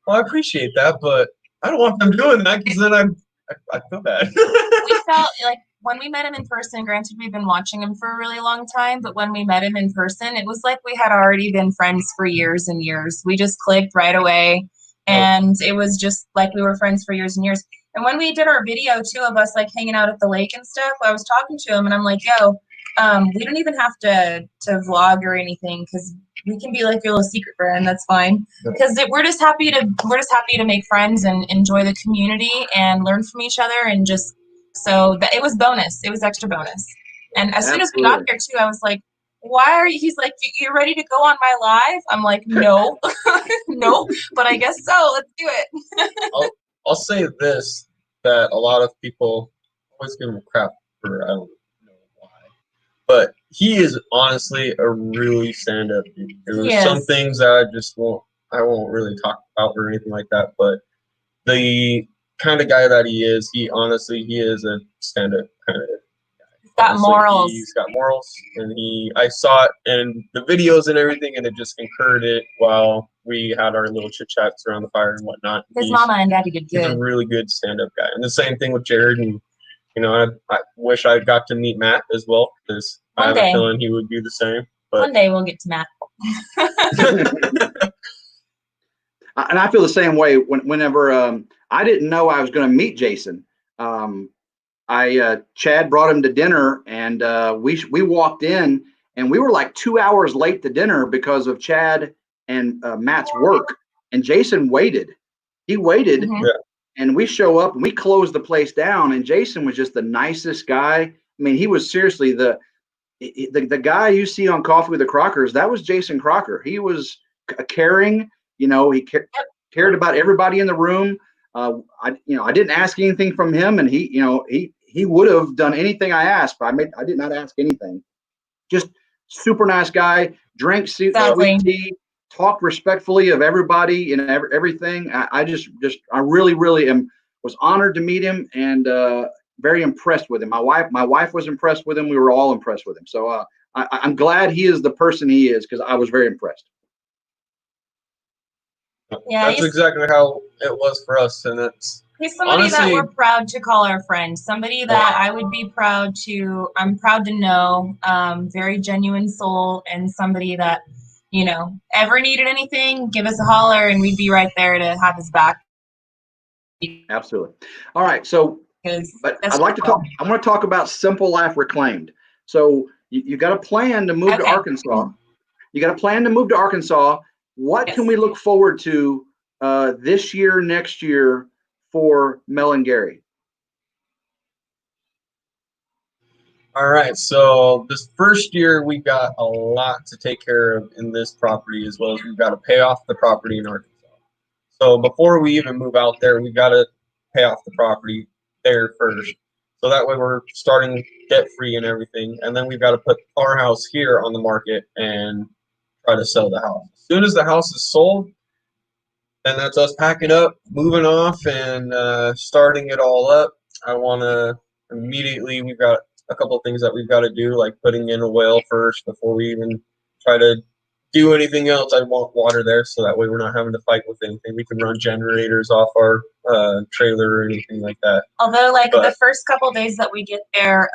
well, I appreciate that, but I don't want them doing that because then I feel bad. We felt like when we met him in person, granted we've been watching him for a really long time, but when we met him in person, it was like we had already been friends for years and years. We just clicked right away, and it was just like we were friends for years and years. And when we did our video, too, of us like hanging out at the lake and stuff, I was talking to him, and I'm like, yo, we don't even have to vlog or anything because we can be like your little secret friend. That's fine because we're just happy to make friends and enjoy the community and learn from each other and just. So that it was bonus. It was extra bonus. And as soon as we got there too, I was like, why are you? He's like, you're ready to go on my live? I'm like, no, no, but I guess so. Let's do it. I'll say this, that a lot of people always give him crap for, I don't know why, but he is honestly a really stand-up dude. There's some things that I won't really talk about or anything like that, but the kind of guy that he is a stand-up kind of guy. Got honestly, morals. He's got morals, and I saw it in the videos and everything, and it just concurred it while we had our little chit chats around the fire and whatnot. His mama and daddy did He's a good. really good stand-up guy, and the same thing with Jared. And I wish I got to meet Matt as well, because I have a feeling he would do the same. But one day we'll get to Matt. And I feel the same way. Whenever I didn't know I was going to meet Jason, Chad brought him to dinner, and we walked in, and we were like 2 hours late to dinner because of Chad and Matt's work. And Jason waited. He waited, and we show up, and we closed the place down. And Jason was just the nicest guy. I mean, he was seriously the guy you see on Coffee with the Crockers. That was Jason Crocker. He was caring. He cared about everybody in the room. I didn't ask anything from him, and he would have done anything I asked, but I did not ask anything. Just super nice guy. Drank sweet tea, talked respectfully of everybody and everything. I really was honored to meet him, and very impressed with him. My wife was impressed with him. We were all impressed with him. So I'm glad he is the person he is, because I was very impressed. Yeah, that's exactly how it was for us, and he's somebody that we're proud to call our friend. Somebody that I would be proud to. I'm proud to know. Very genuine soul, and somebody that ever needed anything, give us a holler, and we'd be right there to have his back. Absolutely. All right, so but I'd like to talk. I want to talk about Simple Life Reclaimed. So you got a plan to move to Arkansas. You got a plan to move to Arkansas. What can we look forward to this year, next year for Mel and Gary? All right, so this first year we got a lot to take care of in this property, as well as we've got to pay off the property in Arkansas. So before we even move out there, we got to pay off the property there first. So that way we're starting debt free and everything. And then we've got to put our house here on the market and try to sell the house. As soon as the house is sold, then that's us packing up, moving off, and starting it all up. I want to immediately, we've got a couple of things that we've got to do, like putting in a well first before we even try to do anything else. I want water there, so that way we're not having to fight with anything. We can run generators off our trailer or anything like that. Although, the first couple days that we get there,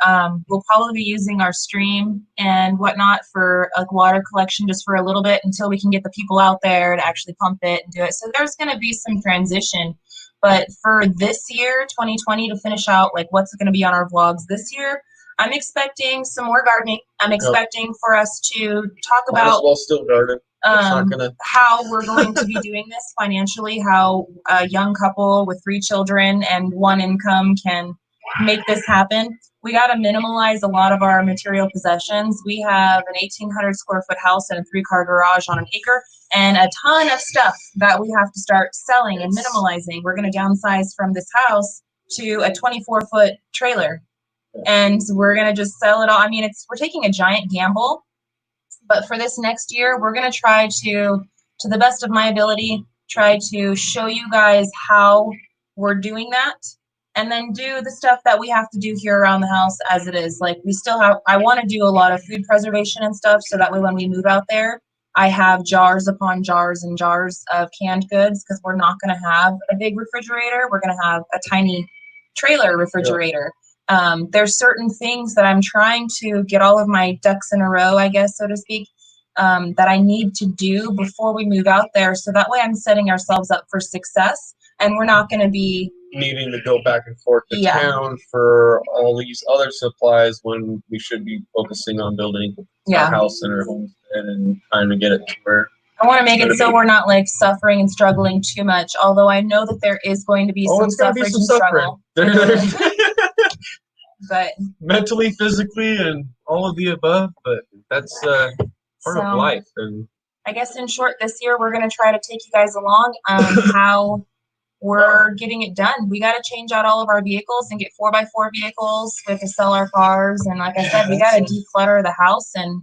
we'll probably be using our stream and whatnot for water collection just for a little bit until we can get the people out there to actually pump it and do it. So there's going to be some transition. But for this year, 2020, to finish out what's going to be on our vlogs this year, I'm expecting some more gardening. I'm expecting for us to talk about still garden. How we're going to be doing this financially, how a young couple with 3 children and 1 income can make this happen. We got to minimalize a lot of our material possessions. We have an 1,800 square foot house and a 3-car garage on an acre, and a ton of stuff that we have to start selling and minimalizing. We're going to downsize from this house to a 24-foot trailer. And we're going to just sell it all. I mean, we're taking a giant gamble, but for this next year, we're going to try to the best of my ability, try to show you guys how we're doing that, and then do the stuff that we have to do here around the house as it is. I want to do a lot of food preservation and stuff, so that way when we move out there, I have jars upon jars and jars of canned goods, because we're not going to have a big refrigerator. We're going to have a tiny trailer refrigerator. There's certain things that I'm trying to get all of my ducks in a row, I guess, so to speak, that I need to do before we move out there. So that way I'm setting ourselves up for success, and we're not going to be needing to go back and forth to town for all these other supplies when we should be focusing on building our house and our homestead and trying to get it to where I want to make it so we're not suffering and struggling too much, although I know that there is going to be some suffering and struggle. But mentally, physically, and all of the above, but that's part of life. And I guess in short, this year we're going to try to take you guys along how we're getting it done. We got to change out all of our vehicles and get 4x4 vehicles. We have to sell our cars, and like I said, we got to declutter the house and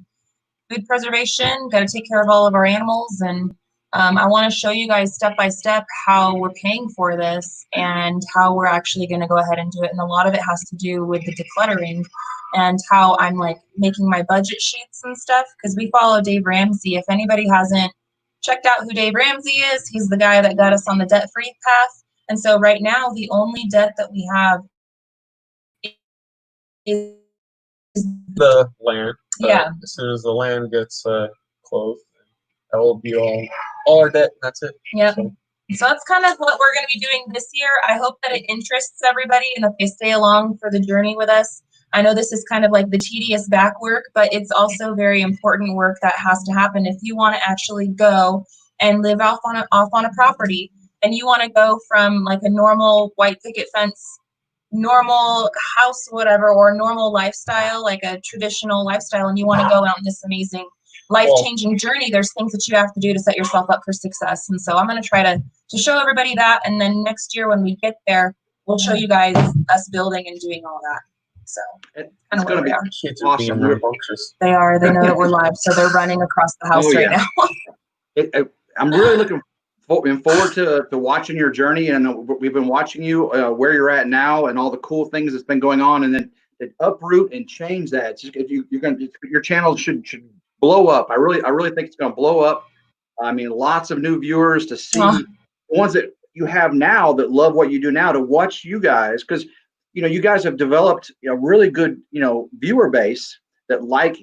food preservation. Got to take care of all of our animals, and I want to show you guys step by step how we're paying for this and how we're actually going to go ahead and do it. And a lot of it has to do with the decluttering. and how I'm like making my budget sheets and stuff, because we follow Dave Ramsey. If anybody hasn't checked out who Dave Ramsey is, he's the guy that got us on the debt-free path. And so right now, the only debt that we have is The land. Yeah. As soon as the land gets closed, that will be all our debt. That's it. Yep. So that's kind of what we're going to be doing this year. I hope that it interests everybody and that they stay along for the journey with us. I know this is kind of like the tedious back work, but it's also very important work that has to happen if you want to actually go and live off on a property, and you want to go from like a normal white picket fence, normal house, whatever, or normal lifestyle, like a traditional lifestyle, and you want to go out on this amazing life-changing journey. There's things that you have to do to set yourself up for success. And so I'm going to try to show everybody that. And then next year when we get there, we'll show you guys us building and doing all that. So It's kind of going to be Kids are being awesome. rambunctious. they are. They know that we're live, so they're running across the house right now. I'm really looking forward to watching your journey, and we've been watching you where you're at now and all the cool things that's been going on, and then to uproot and change that. It's just, your channel should blow up. I really think it's going to blow up. I mean, lots of new viewers to see the ones that you have now that love what you do now, to watch you guys, because you guys have developed a really good viewer base that like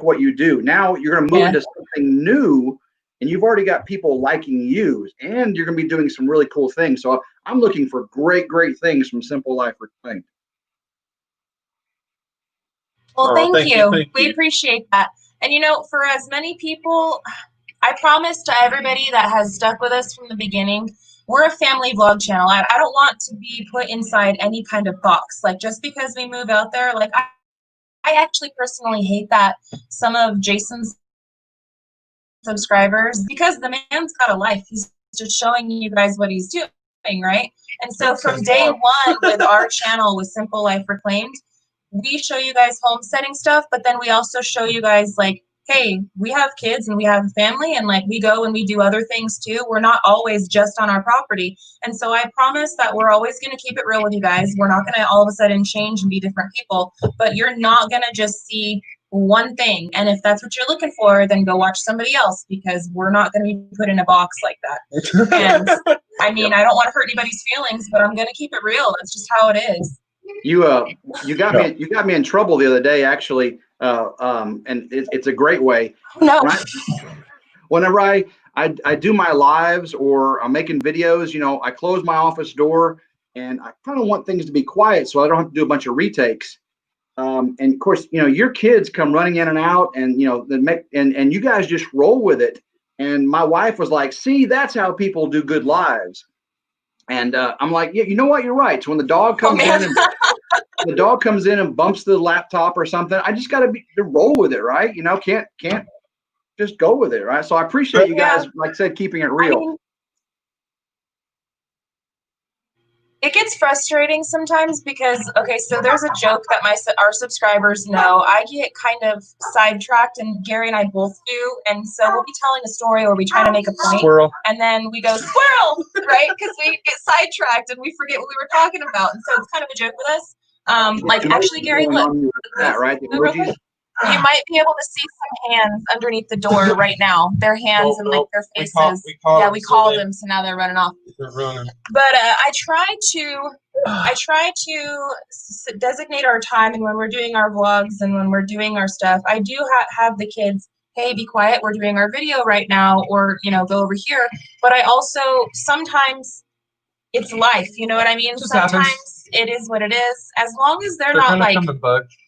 what you do. Now you're going to move into something new, and you've already got people liking you, and you're going to be doing some really cool things. So I'm looking for great things from Simple Life Reclaimed. Well, thank you. We appreciate that. And for as many people, I promise to everybody that has stuck with us from the beginning, we're a family vlog channel. I don't want to be put inside any kind of box. Like, just because we move out there, like I actually personally hate that some of Jason's subscribers, because the man's got a life. He's just showing you guys what he's doing, right? And so from day one with our channel, with Simple Life Reclaimed, we show you guys homesteading stuff, but then we also show you guys like, hey, we have kids and we have a family, and like we go and we do other things too. We're not always just on our property. And so I promise that we're always going to keep it real with you guys. We're not going to all of a sudden change and be different people, but you're not going to just see one thing. And if that's what you're looking for, then go watch somebody else, because we're not going to be put in a box like that. And I mean, I don't want to hurt anybody's feelings, but I'm going to keep it real. That's just how it is. You got me in trouble the other day, actually, and it's a great way. No. Whenever I do my lives or I'm making videos, I close my office door, and I kind of want things to be quiet so I don't have to do a bunch of retakes. And of course, your kids come running in and out, and and you guys just roll with it. And my wife was like, "See, that's how people do good lives." And I'm like, "Yeah, you know what? You're right." So when the dog comes in and bumps the laptop or something, I just got to roll with it, right? Can't just go with it, right? So I appreciate you guys, like I said, keeping it real. I mean, it gets frustrating sometimes because, okay, so there's a joke that our subscribers know. I get kind of sidetracked, and Gary and I both do. And so we'll be telling a story or we try to make a point. Squirrel. And then we go, squirrel, right? Because we get sidetracked and we forget what we were talking about. And so it's kind of a joke with us. Actually, Gary, look. Right? The emojis. You might be able to see some hands underneath the door right now. Their hands and like their faces. We called them, so now they're running off. They're running. But I try to designate our time, and when we're doing our vlogs and when we're doing our stuff, I do have the kids, hey, be quiet, we're doing our video right now, or go over here. But I also, sometimes it's life, you know what I mean? Sometimes happens. It is what it is. As long as they're not like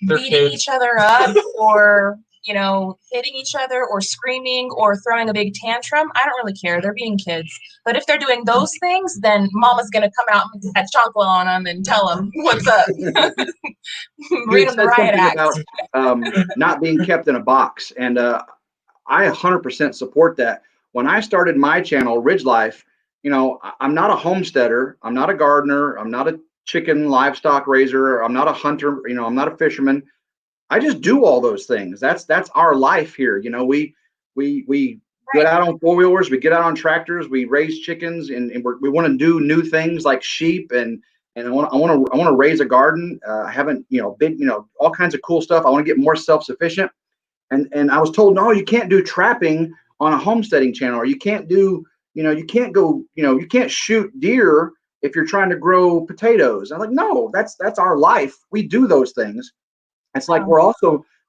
beating each other up or hitting each other or screaming or throwing a big tantrum, I don't really care. They're being kids. But if they're doing those things, then mama's gonna come out and catch chocolate on them and tell them what's up. Read them the riot act. About not being kept in a box, and I 100% support that. When I started my channel, RidgeLife, I'm not a homesteader, I'm not a gardener, I'm not a chicken livestock raiser, I'm not a hunter, I'm not a fisherman. I just do all those things. That's our life here. We get out on 4-wheelers, we get out on tractors, we raise chickens, and we want to do new things like sheep and and I want to raise a garden. I haven't, big, all kinds of cool stuff. I want to get more self-sufficient. And I was told, no, you can't do trapping on a homesteading channel, or you can't do, you can't go, you can't shoot deer if you're trying to grow potatoes. I'm like, no, that's our life. We do those things. It's like we're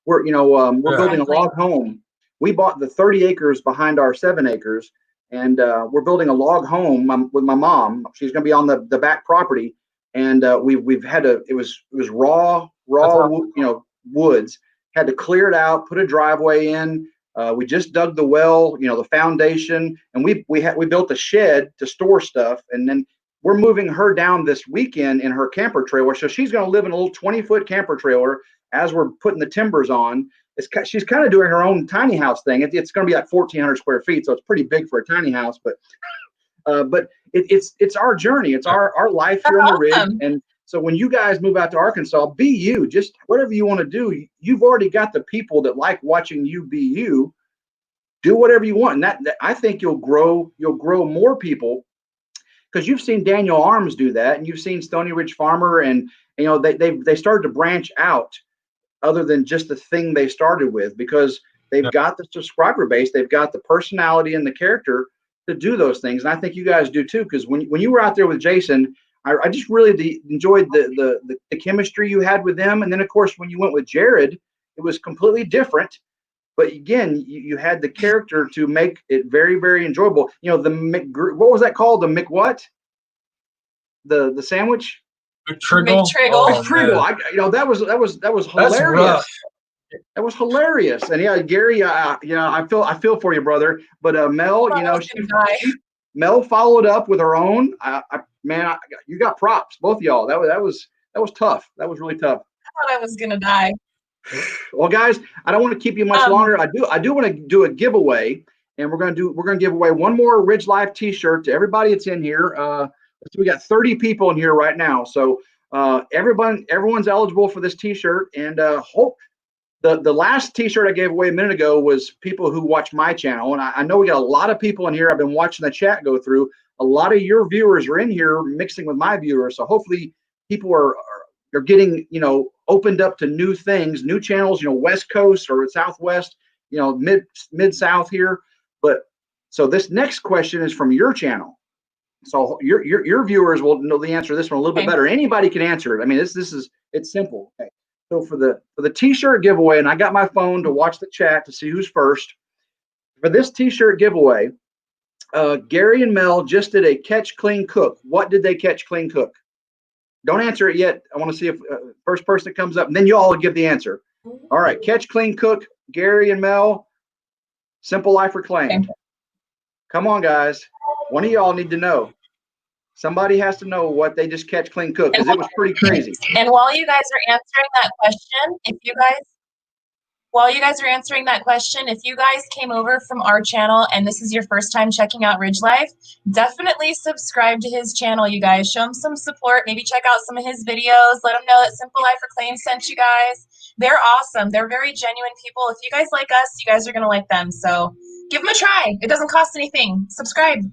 building a log home. We bought the 30 acres behind our 7 acres, and we're building a log home with my mom. She's going to be on the back property, and we've had it was raw woods. Had to clear it out, put a driveway in. We just dug the well, the foundation, and we built a shed to store stuff, and then we're moving her down this weekend in her camper trailer. So she's going to live in a little 20-foot camper trailer as we're putting the timbers on. She's kind of doing her own tiny house thing. It's going to be like 1,400 square feet, so it's pretty big for a tiny house. But it's our journey. It's our life here on the ridge. And so when you guys move out to Arkansas, be you. Just whatever you want to do. You've already got the people that like watching you be you. Do whatever you want, and that I think you'll grow more people, because you've seen Daniel Arms do that, and you've seen Stony Ridge Farmer, and they started to branch out other than just the thing they started with, because they've got the subscriber base, they've got the personality and the character to do those things. And I think you guys do too, because when you were out there with Jason, I just really enjoyed the chemistry you had with them. And then of course when you went with Jared, it was completely different. But again, you had the character to make it very, very enjoyable. What was that called? The what? The sandwich? McTriggle. Oh, that was hilarious. That was hilarious. And yeah, Gary, I feel for you, brother. But Mel, Mel followed up with her own. You got props, both of y'all. That was tough. That was really tough. I thought I was gonna die. Well, guys, I don't want to keep you much longer. I do want to do a giveaway, and we're gonna give away one more RidgeLife T-shirt to everybody that's in here. We got 30 people in here right now, so everyone's eligible for this T-shirt. And hope the last T-shirt I gave away a minute ago was people who watch my channel, and I know we got a lot of people in here. I've been watching the chat go through. A lot of your viewers are in here mixing with my viewers, so hopefully people are getting opened up to new things, new channels, West Coast or Southwest, mid South here. But so this next question is from your channel, so your viewers will know the answer to this one a little bit better. Anybody can answer it. I mean, it's simple. Okay. So for the T-shirt giveaway, and I got my phone to watch the chat to see who's first. For this T-shirt giveaway, Gary and Mel just did a catch, clean, cook. What did they catch, clean, cook? Don't answer it yet. I want to see if first person that comes up, and then you all give the answer. All right, catch, clean, cook. Gary and Mel, Simple Life Reclaimed. Come on, guys. One of y'all need to know. Somebody has to know what they just catch, clean, cook, because it was pretty crazy. And while you guys are answering that question, if you guys came over from our channel and this is your first time checking out RidgeLife, definitely subscribe to his channel, you guys. Show him some support. Maybe check out some of his videos. Let him know that Simple Life Reclaimed sent you guys. They're awesome. They're very genuine people. If you guys like us, you guys are going to like them. So give them a try. It doesn't cost anything. Subscribe.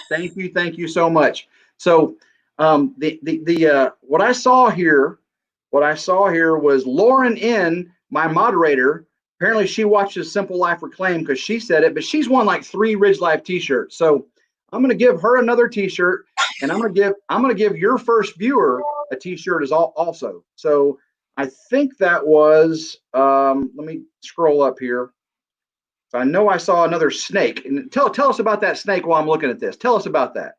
Thank you so much. So what I saw here was Lauren N., my moderator. Apparently she watches Simple Life Reclaimed because she said it, but she's won like 3 RidgeLife T-shirts. So I'm going to give her another T-shirt, and I'm going to give your first viewer a T-shirt also. So I think that was let me scroll up here. So I know I saw another snake, and tell us about that snake while I'm looking at this. Tell us about that.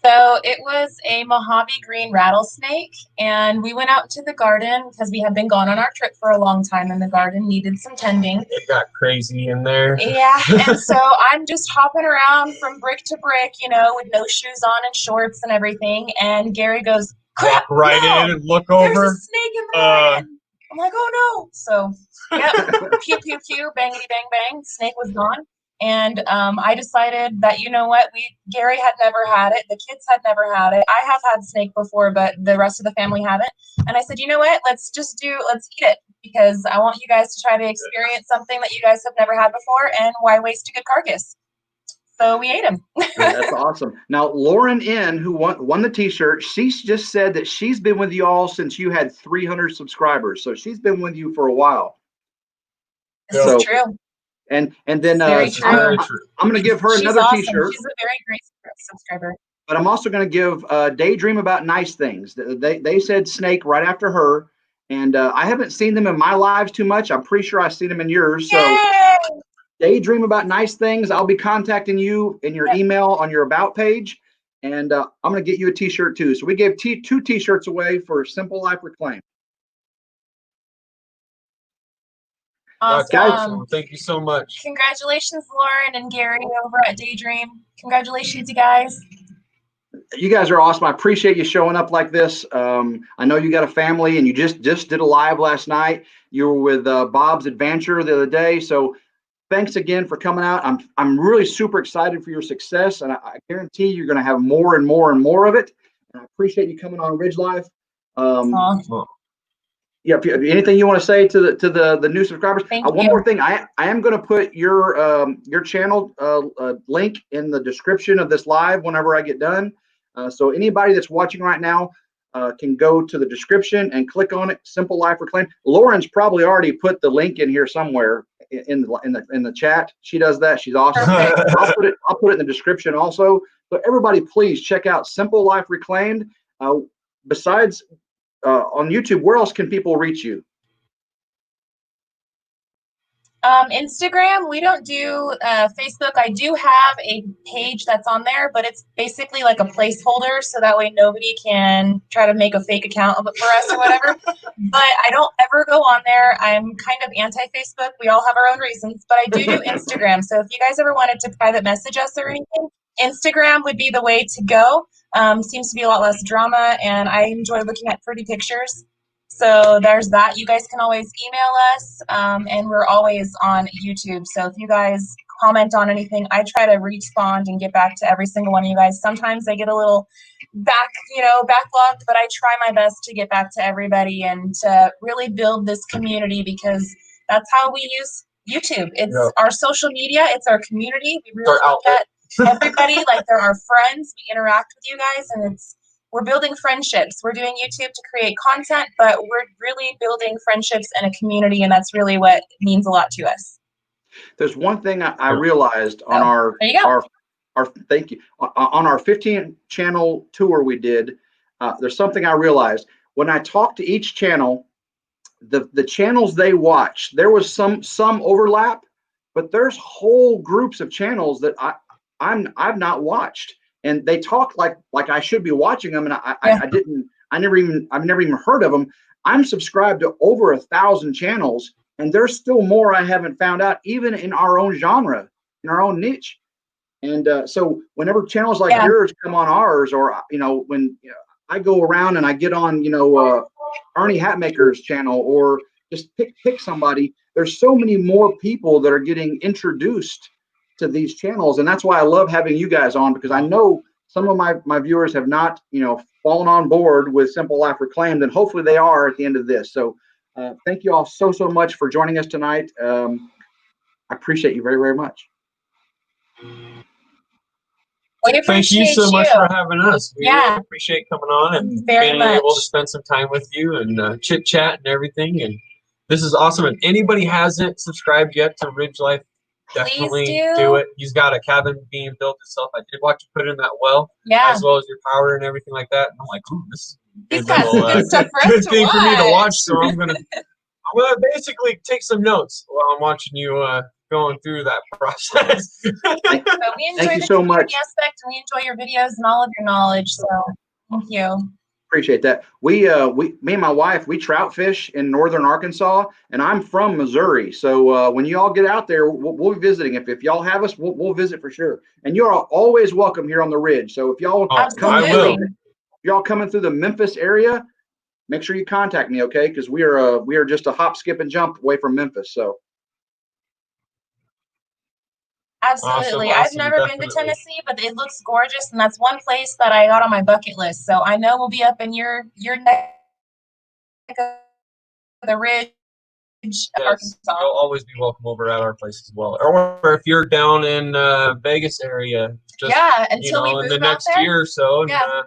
So it was a Mojave green rattlesnake, and we went out to the garden because we had been gone on our trip for a long time, and the garden needed some tending. It got crazy in there. Yeah, and so I'm just hopping around from brick to brick, with no shoes on and shorts and everything, and Gary goes, "Crap, right no, in and look over. There's a snake in the garden." I'm like, "Oh no!" So, yep, pew pew pew, bangity bang bang, snake was gone. And I decided that, Gary had never had it. The kids had never had it. I have had snake before, but the rest of the family haven't. And I said, you know what? Let's eat it, because I want you guys to try to experience something that you guys have never had before. And why waste a good carcass? So we ate him. That's awesome. Now, Lauren N, who won the T-shirt, she just said that she's been with you all since you had 300 subscribers. So she's been with you for a while. This So, is true. And then Very That's true. very true. I'm going to give her She's another awesome. T-shirt. She's a very great subscriber. But I'm also going to give Daydream About Nice Things. They said Snake right after her. And I haven't seen them in my lives too much. I'm pretty sure I've seen them in yours. So Yay! Daydream About Nice Things. I'll be contacting you in your email on your About page. And I'm going to get you a T-shirt too. So we gave 2 T-shirts away for Simple Life Reclaim. Awesome. That's awesome. Thank you so much. Congratulations, Lauren and Gary over at Daydream. Congratulations, you guys. You guys are awesome. I appreciate you showing up like this. I know you got a family, and you just did a live last night. You were with Bob's Adventure the other day. So thanks again for coming out. I'm really super excited for your success, and I guarantee you're going to have more and more and more of it. And I appreciate you coming on RidgeLife. Yeah, if anything you want to say to the new subscribers. One more thing, I am going to put your channel link in the description of this live whenever I get done. So anybody that's watching right now can go to the description and click on it. Simple Life Reclaim. Lauren's probably already put the link in here somewhere in the chat. She does that. She's awesome. I'll put it in the description also. So everybody, please check out Simple Life Reclaimed. Besides on YouTube, where else can people reach you? Instagram, we don't do Facebook. I do have a page that's on there, but it's basically like a placeholder, so that way nobody can try to make a fake account of it for us or whatever. But I don't ever go on there. I'm kind of anti-Facebook. We all have our own reasons, but I do Instagram. So if you guys ever wanted to private message us or anything, Instagram would be the way to go. Seems to be a lot less drama, and I enjoy looking at pretty pictures. So there's that. You guys can always email us, and we're always on YouTube. So if you guys comment on anything, I try to respond and get back to every single one of you guys. Sometimes I get a little backlogged, but I try my best to get back to everybody and to really build this community, because that's how we use YouTube. It's our social media. It's our community. We really look at everybody like they're our friends. We interact with you guys, and we're building friendships. We're doing YouTube to create content, but we're really building friendships and a community, and that's really what means a lot to us. There's one thing I realized on our thank you, on our 15 channel tour we did. There's something I realized when I talked to each channel, the channels they watch, there was some overlap, but there's whole groups of channels that I've not watched. And they talk like I should be watching them, and I've never even heard of them. I'm subscribed to over 1,000 channels, and there's still more I haven't found out, even in our own genre, in our own niche. And so whenever channels like yours come on ours, or when I go around and I get on Ernie Hatmaker's channel, or just pick somebody, there's so many more people that are getting introduced to these channels, and that's why I love having you guys on, because I know some of my viewers have not fallen on board with Simple Life Reclaimed, and hopefully they are at the end of this. So thank you all so much for joining us tonight. I appreciate you very, very much. Thank you so much for having us. We really appreciate coming on and being able to spend some time with you and chit chat and everything. And this is awesome. And anybody hasn't subscribed yet to RidgeLife, definitely do it. He's got a cabin being built itself. I did watch you put in that well, as well as your power and everything like that. And I'm like, ooh, this is a good thing for me to watch. So I'm gonna basically take some notes while I'm watching you going through that process. So we enjoy the community aspect, and we enjoy your videos and all of your knowledge. So thank you. Appreciate that. Me and my wife, we trout fish in northern Arkansas, and I'm from Missouri. So when you all get out there, we'll be visiting. If y'all have us, we'll visit for sure. And you're always welcome here on the Ridge. So if y'all y'all coming through the Memphis area, make sure you contact me, okay? Because we are just a hop, skip, and jump away from Memphis. So. Absolutely. I've never been to Tennessee, but it looks gorgeous, and that's one place that I got on my bucket list. So I know we'll be up in your neck of the Ridge Yes, Arkansas. you'll always be welcome over at our place as well. Or if you're down in Vegas area, just Until we in move the out next there. year or so, and Yeah.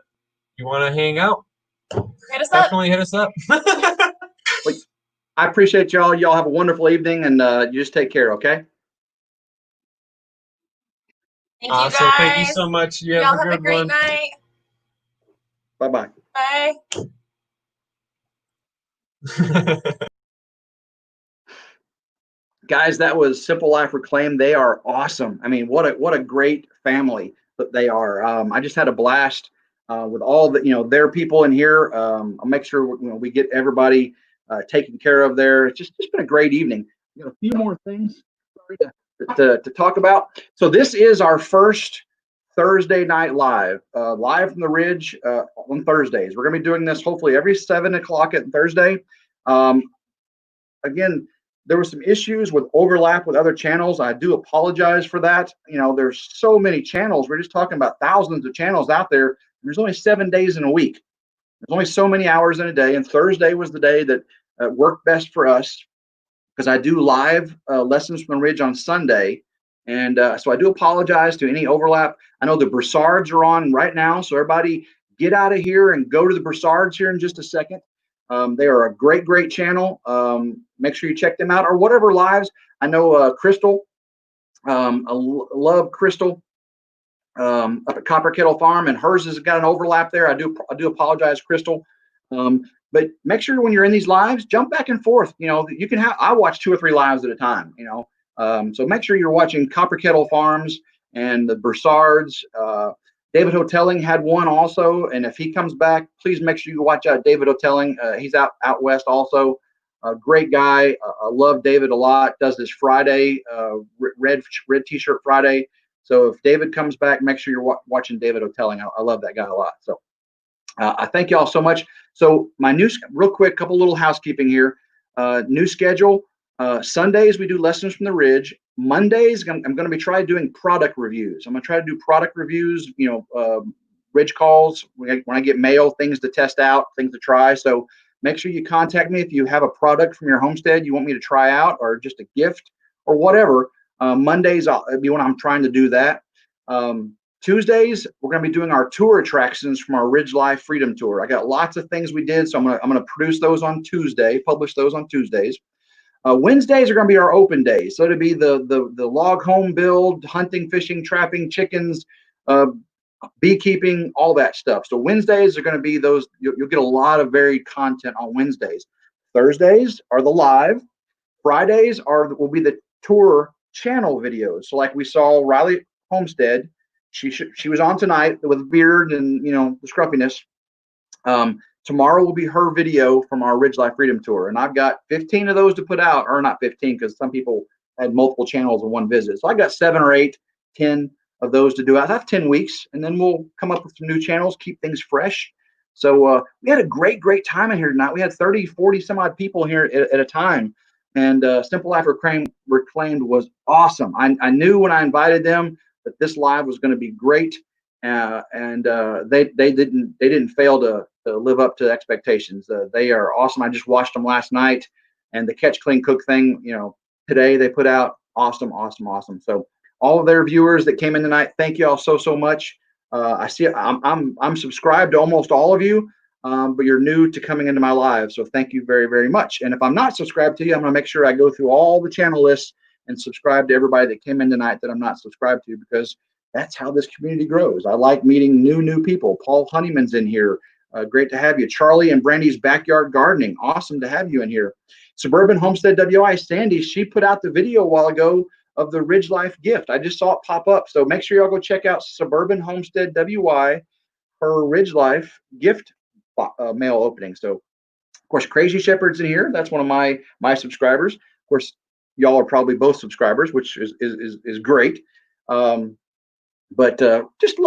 you want to hang out, Hit us up. definitely hit us up. Well, I appreciate y'all. Y'all have a wonderful evening, and you just take care, okay? Thank you Awesome. guys. Thank you so much. You Y'all have a have a good great one. night. Bye-bye. Bye. Guys, that was Simple Life Reclaimed. They are awesome. I mean, what a great family that they are. I just had a blast with all the their people in here. I'll make sure we get everybody taken care of there. It's just been a great evening. We got a few more things to talk about. So this is our first Thursday night live from the Ridge on Thursdays. We're going to be doing this hopefully every 7 o'clock at Thursday. Again, there were some issues with overlap with other channels. I do apologize for that. There's so many channels. We're just talking about thousands of channels out there. There's only 7 days in a week. There's only so many hours in a day, and Thursday was the day that worked best for us because I do live lessons from the Ridge on Sunday, and so I do apologize to any overlap. I know the Broussards are on right now, so everybody get out of here and go to the Broussards here in just a second. They are a great channel. Make sure you check them out or whatever lives. I know Crystal. I love Crystal up at Copper Kettle Farm, and hers has got an overlap there. I do apologize, Crystal. But make sure when you're in these lives, jump back and forth. You can have. I watch 2 or 3 lives at a time. So make sure you're watching Copper Kettle Farms and the Broussards. David Hotelling had one also, and if he comes back, please make sure you watch out David Hotelling. He's out west also. A great guy. I love David a lot. Does this Friday, red T-shirt Friday. So if David comes back, make sure you're watching David Hotelling. I love that guy a lot. So I thank y'all so much. So my real quick, couple little housekeeping here. New schedule. Sundays we do lessons from the Ridge. Mondays I'm going to be trying doing product reviews. I'm going to try to do product reviews. Ridge calls when I get mail, things to test out, things to try. So make sure you contact me if you have a product from your homestead you want me to try out, or just a gift or whatever. Mondays will be when I'm trying to do that. Tuesdays, we're going to be doing our tour attractions from our RidgeLife Freedom Tour. I got lots of things we did, so I'm going to produce those on Tuesday, publish those on Tuesdays. Wednesdays are going to be our open days, so it'll be the log home build, hunting, fishing, trapping, chickens, beekeeping, all that stuff. So Wednesdays are going to be those. You'll get a lot of varied content on Wednesdays. Thursdays are the live. Fridays will be the tour channel videos. So like we saw Raleigh Homestead. She was on tonight with a beard and the scruffiness. Tomorrow will be her video from our RidgeLife Freedom Tour, and I've got 15 of those to put out, or not 15 because some people had multiple channels in one visit. So I got 7 or 8, 10 of those to do. I have 10 weeks, and then we'll come up with some new channels, keep things fresh. So we had a great time in here tonight. We had 30, 40 some odd people here at a time, and Simple Life Reclaimed was awesome. I knew when I invited them that this live was going to be great, and they didn't fail to live up to expectations. They are awesome. I just watched them last night, and the Catch Clean Cook thing, today they put out awesome. So all of their viewers that came in tonight, thank you all so much. I see I'm subscribed to almost all of you, but you're new to coming into my live, so thank you very much. And if I'm not subscribed to you, I'm going to make sure I go through all the channel lists and subscribe to everybody that came in tonight that I'm not subscribed to, because that's how this community grows. I like meeting new people. Paul Honeyman's in here. Great to have you. Charlie and Brandy's Backyard Gardening. Awesome to have you in here. Suburban Homestead WI, Sandy, she put out the video a while ago of the RidgeLife gift. I just saw it pop up. So make sure y'all go check out Suburban Homestead WI, her RidgeLife gift mail opening. So, of course, Crazy Shepherd's in here. That's one of my subscribers. Of course, y'all are probably both subscribers, which is great. But just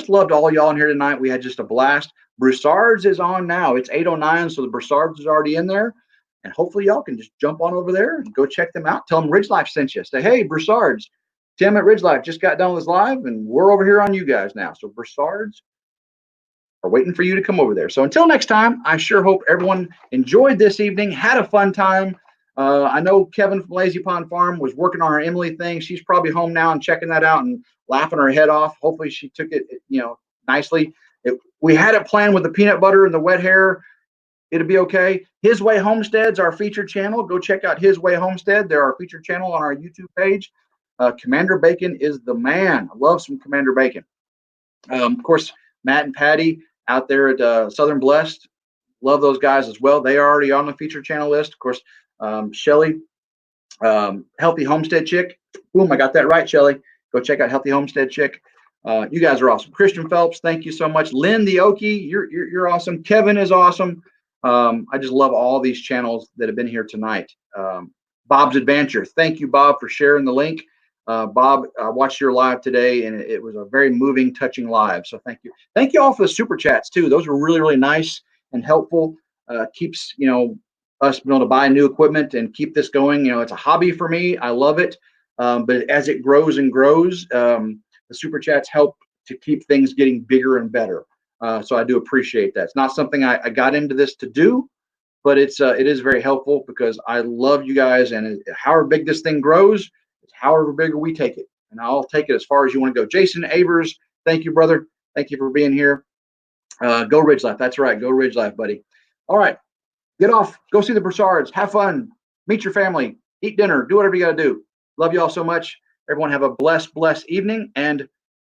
loved all y'all in here tonight. We had just a blast. Broussards is on now. It's 8:09, so the Broussards is already in there. And hopefully y'all can just jump on over there and go check them out. Tell them RidgeLife sent you. Say, hey, Broussards, Tim at RidgeLife just got done with his live, and we're over here on you guys now. So Broussards are waiting for you to come over there. So until next time, I sure hope everyone enjoyed this evening, had a fun time. I know Kevin from Lazy Pond Farm was working on our Emily thing. She's probably home now and checking that out and laughing her head off. Hopefully she took it, nicely. We had it planned with the peanut butter and the wet hair. It'll be okay. His Way Homestead's our featured channel. Go check out His Way Homestead. They're our featured channel on our YouTube page. Commander Bacon is the man. I love some Commander Bacon. Of course, Matt and Patty out there at Southern Blessed. Love those guys as well. They are already on the featured channel list. Of course, Shelly, Healthy Homestead Chick. Boom, I got that right, Shelly. Go check out Healthy Homestead Chick. You guys are awesome. Christian Phelps, thank you so much. Lynn the Okie, you're awesome. Kevin is awesome. I just love all these channels that have been here tonight. Bob's Adventure, thank you, Bob, for sharing the link. Bob, I watched your live today, and it was a very moving, touching live. So thank you. Thank you all for the super chats too. Those were really, really nice and helpful. Keeps us being able to buy new equipment and keep this going. It's a hobby for me. I love it. But as it grows and grows, the super chats help to keep things getting bigger and better. So I do appreciate that. It's not something I got into this to do, but it is very helpful because I love you guys, and however big this thing grows, it's however bigger we take it, and I'll take it as far as you want to go. Jason Avers, thank you, brother. Thank you for being here. Go RidgeLife. That's right. Go RidgeLife, buddy. All right. Get off. Go see the Broussards. Have fun. Meet your family. Eat dinner. Do whatever you got to do. Love you all so much. Everyone have a blessed evening, and